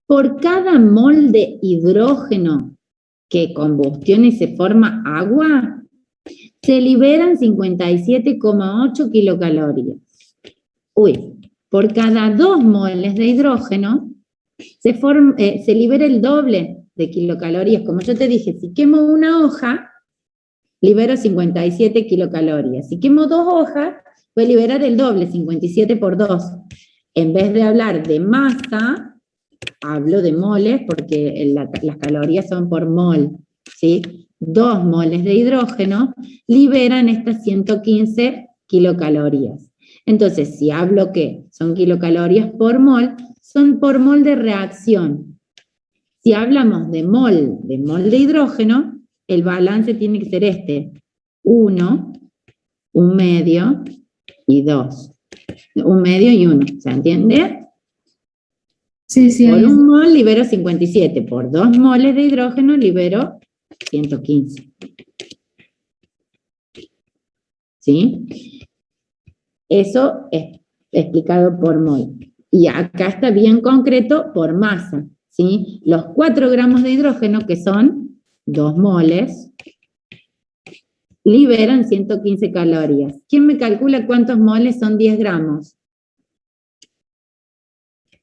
Por cada mol de hidrógeno que combustiona y se forma agua, se liberan 57,8 kilocalorías. Por cada 2 moles de hidrógeno, se libera el doble de kilocalorías. Como yo te dije, si quemo una hoja, libero 57 kilocalorías. Si quemo 2 hojas, voy a liberar el doble, 57 por 2. En vez de hablar de masa, hablo de moles, porque las calorías son por mol, ¿sí? 2 moles de hidrógeno liberan estas 115 kilocalorías. Entonces, si hablo que son kilocalorías por mol, son por mol de reacción. Si hablamos de mol de hidrógeno, el balance tiene que ser este. 1, 1 medio y 2. 1 medio y 1, ¿se entiende? Sí, sí. Por 1 mol libero 57, por 2 moles de hidrógeno libero 115. ¿Sí? Eso es explicado por mol. Y acá está bien concreto por masa, ¿sí? Los 4 gramos de hidrógeno, que son 2 moles, liberan 115 calorías. ¿Quién me calcula cuántos moles son 10 gramos?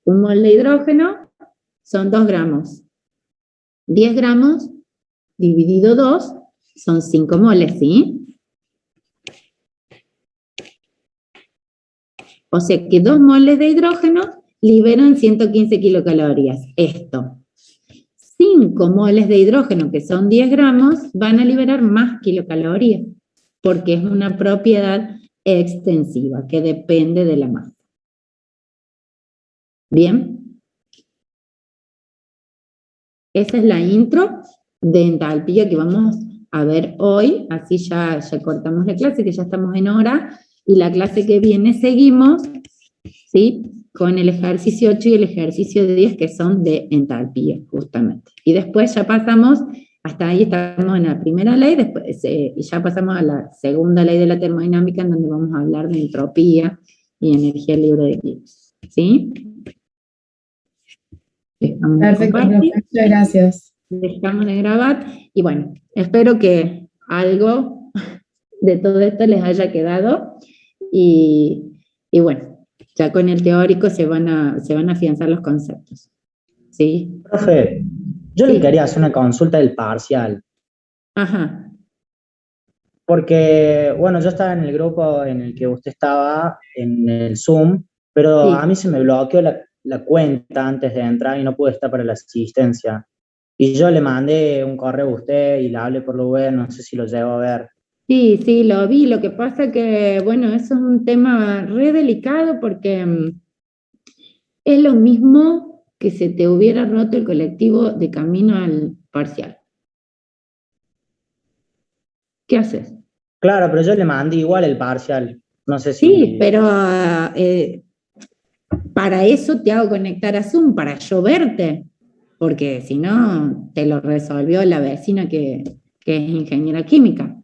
1 mol de hidrógeno son 2 gramos. 10 gramos dividido 2 son 5 moles, ¿sí? O sea que 2 moles de hidrógeno liberan 115 kilocalorías. Esto. 5 moles de hidrógeno, que son 10 gramos, van a liberar más kilocalorías, porque es una propiedad extensiva que depende de la masa. ¿Bien? Esa es la intro de entalpía que vamos a ver hoy, así ya cortamos la clase, que ya estamos en hora. Y la clase que viene seguimos, ¿sí?, con el ejercicio 8 y el ejercicio 10, que son de entalpía, justamente. Y después ya pasamos, hasta ahí estamos en la primera ley, después, y ya pasamos a la segunda ley de la termodinámica, en donde vamos a hablar de entropía y energía libre de equilibrios. ¿Sí? Dejamos de Perfecto, compartir, profe, muchas gracias. dejamos de grabar, y bueno, espero que algo de todo esto les haya quedado, y bueno, ya con el teórico se van a afianzar los conceptos. ¿Sí? Profe, yo Sí. le quería hacer una consulta del parcial, Ajá. porque, bueno, yo estaba en el grupo en el que usted estaba, en el Zoom, pero Sí. a mí se me bloqueó la cuenta antes de entrar y no pude estar para la asistencia. Y yo le mandé un correo a usted y le hablé por lo web, no sé si lo llevo a ver. Sí, sí, lo vi. Lo que pasa que, bueno, eso es un tema re delicado porque es lo mismo que se te hubiera roto el colectivo de camino al parcial. ¿Qué haces? Claro, pero yo le mandé igual el parcial. No sé si... Sí, pero para eso te hago conectar a Zoom, para yo verte, porque si no, te lo resolvió la vecina que es ingeniera química.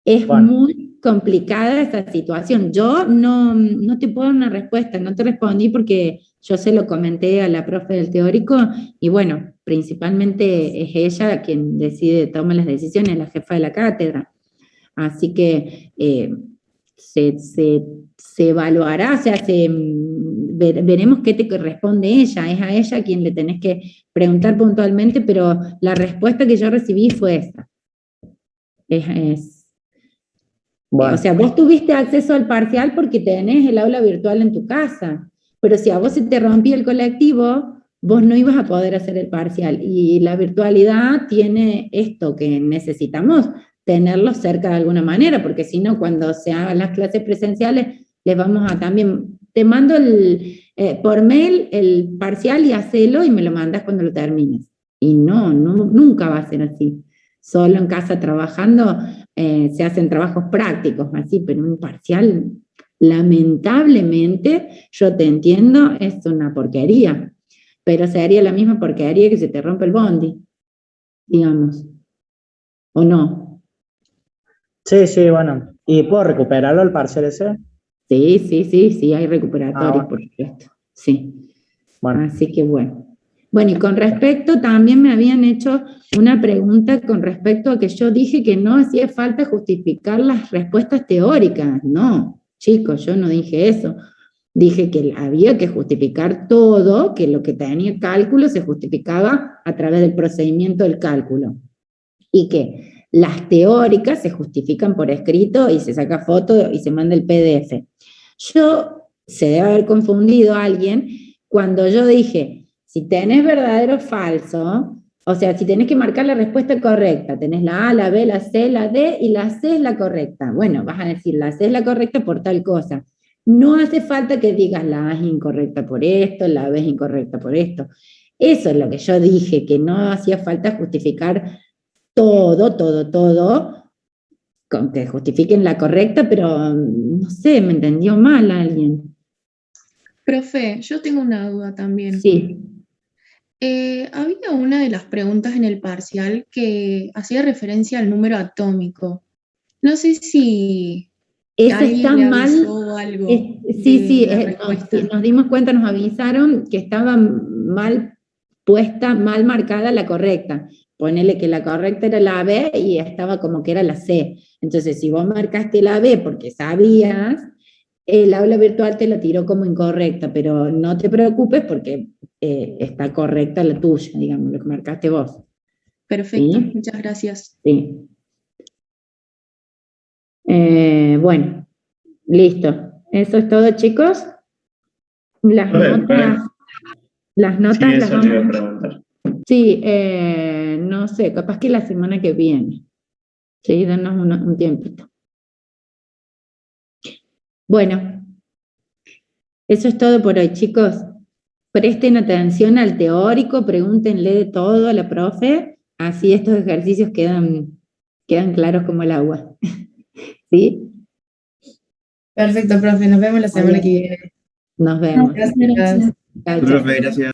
Es Bueno. muy complicada esa situación. Yo no te puedo dar una respuesta, no te respondí porque yo se lo comenté a la profe del teórico y bueno, principalmente es ella quien decide, toma las decisiones, la jefa de la cátedra. Así que se evaluará, o sea, veremos qué te corresponde ella, es a ella quien le tenés que preguntar puntualmente, pero la respuesta que yo recibí fue esa. Bueno. O sea, vos tuviste acceso al parcial porque tenés el aula virtual en tu casa, pero si a vos se te rompía el colectivo, vos no ibas a poder hacer el parcial. Y la virtualidad tiene esto que necesitamos tenerlo cerca de alguna manera, porque si no, cuando se hagan las clases presenciales, les vamos a también, te mando por mail el parcial y hacelo y me lo mandas cuando lo termines. Y no, nunca va a ser así. Solo en casa trabajando se hacen trabajos prácticos, así, pero un parcial, lamentablemente, yo te entiendo, es una porquería, pero sería la misma porquería que se te rompe el bondi, digamos, ¿o no? Sí, bueno. ¿Y puedo recuperarlo el parcial ese? Sí, hay recuperatorios, bueno. por supuesto, sí. Bueno. Así que bueno. Bueno, y con respecto, también me habían hecho una pregunta con respecto a que yo dije que no hacía falta justificar las respuestas teóricas. No, chicos, yo no dije eso. Dije que había que justificar todo, que lo que tenía cálculo se justificaba a través del procedimiento del cálculo. Y que las teóricas se justifican por escrito y se saca foto y se manda el PDF. Se debe haber confundido a alguien cuando yo dije, si tenés verdadero o falso, o sea, si tenés que marcar la respuesta correcta, tenés la A, la B, la C, la D, y la C es la correcta. Bueno, vas a decir, la C es la correcta por tal cosa. No hace falta que digas la A es incorrecta por esto, la B es incorrecta por esto. Eso es lo que yo dije, que no hacía falta justificar todo, con que justifiquen la correcta, pero no sé, me entendió mal alguien. Profe, yo tengo una duda también. Sí. Había una de las preguntas en el parcial que hacía referencia al número atómico. No sé si eso alguien está le mal. avisó algo. Sí, nos dimos cuenta, nos avisaron que estaba mal puesta, mal marcada la correcta. Ponele que la correcta era la B y estaba como que era la C. Entonces, si vos marcaste la B porque sabías, el aula virtual te la tiró como incorrecta, pero no te preocupes porque está correcta la tuya, digamos, lo que marcaste vos. Perfecto, ¿Sí? muchas gracias. Sí. Bueno, listo. Eso es todo, chicos. Las notas Sí, las eso te iba a vamos. preguntar. Sí, no sé, capaz que la semana que viene. Sí, danos un tiempito. Bueno, eso es todo por hoy, chicos. Presten atención al teórico, pregúntenle de todo a la profe, así estos ejercicios quedan claros como el agua. ¿Sí? Perfecto, profe, nos vemos la semana que viene. Nos vemos. Gracias. Chao, chao. Profe, gracias.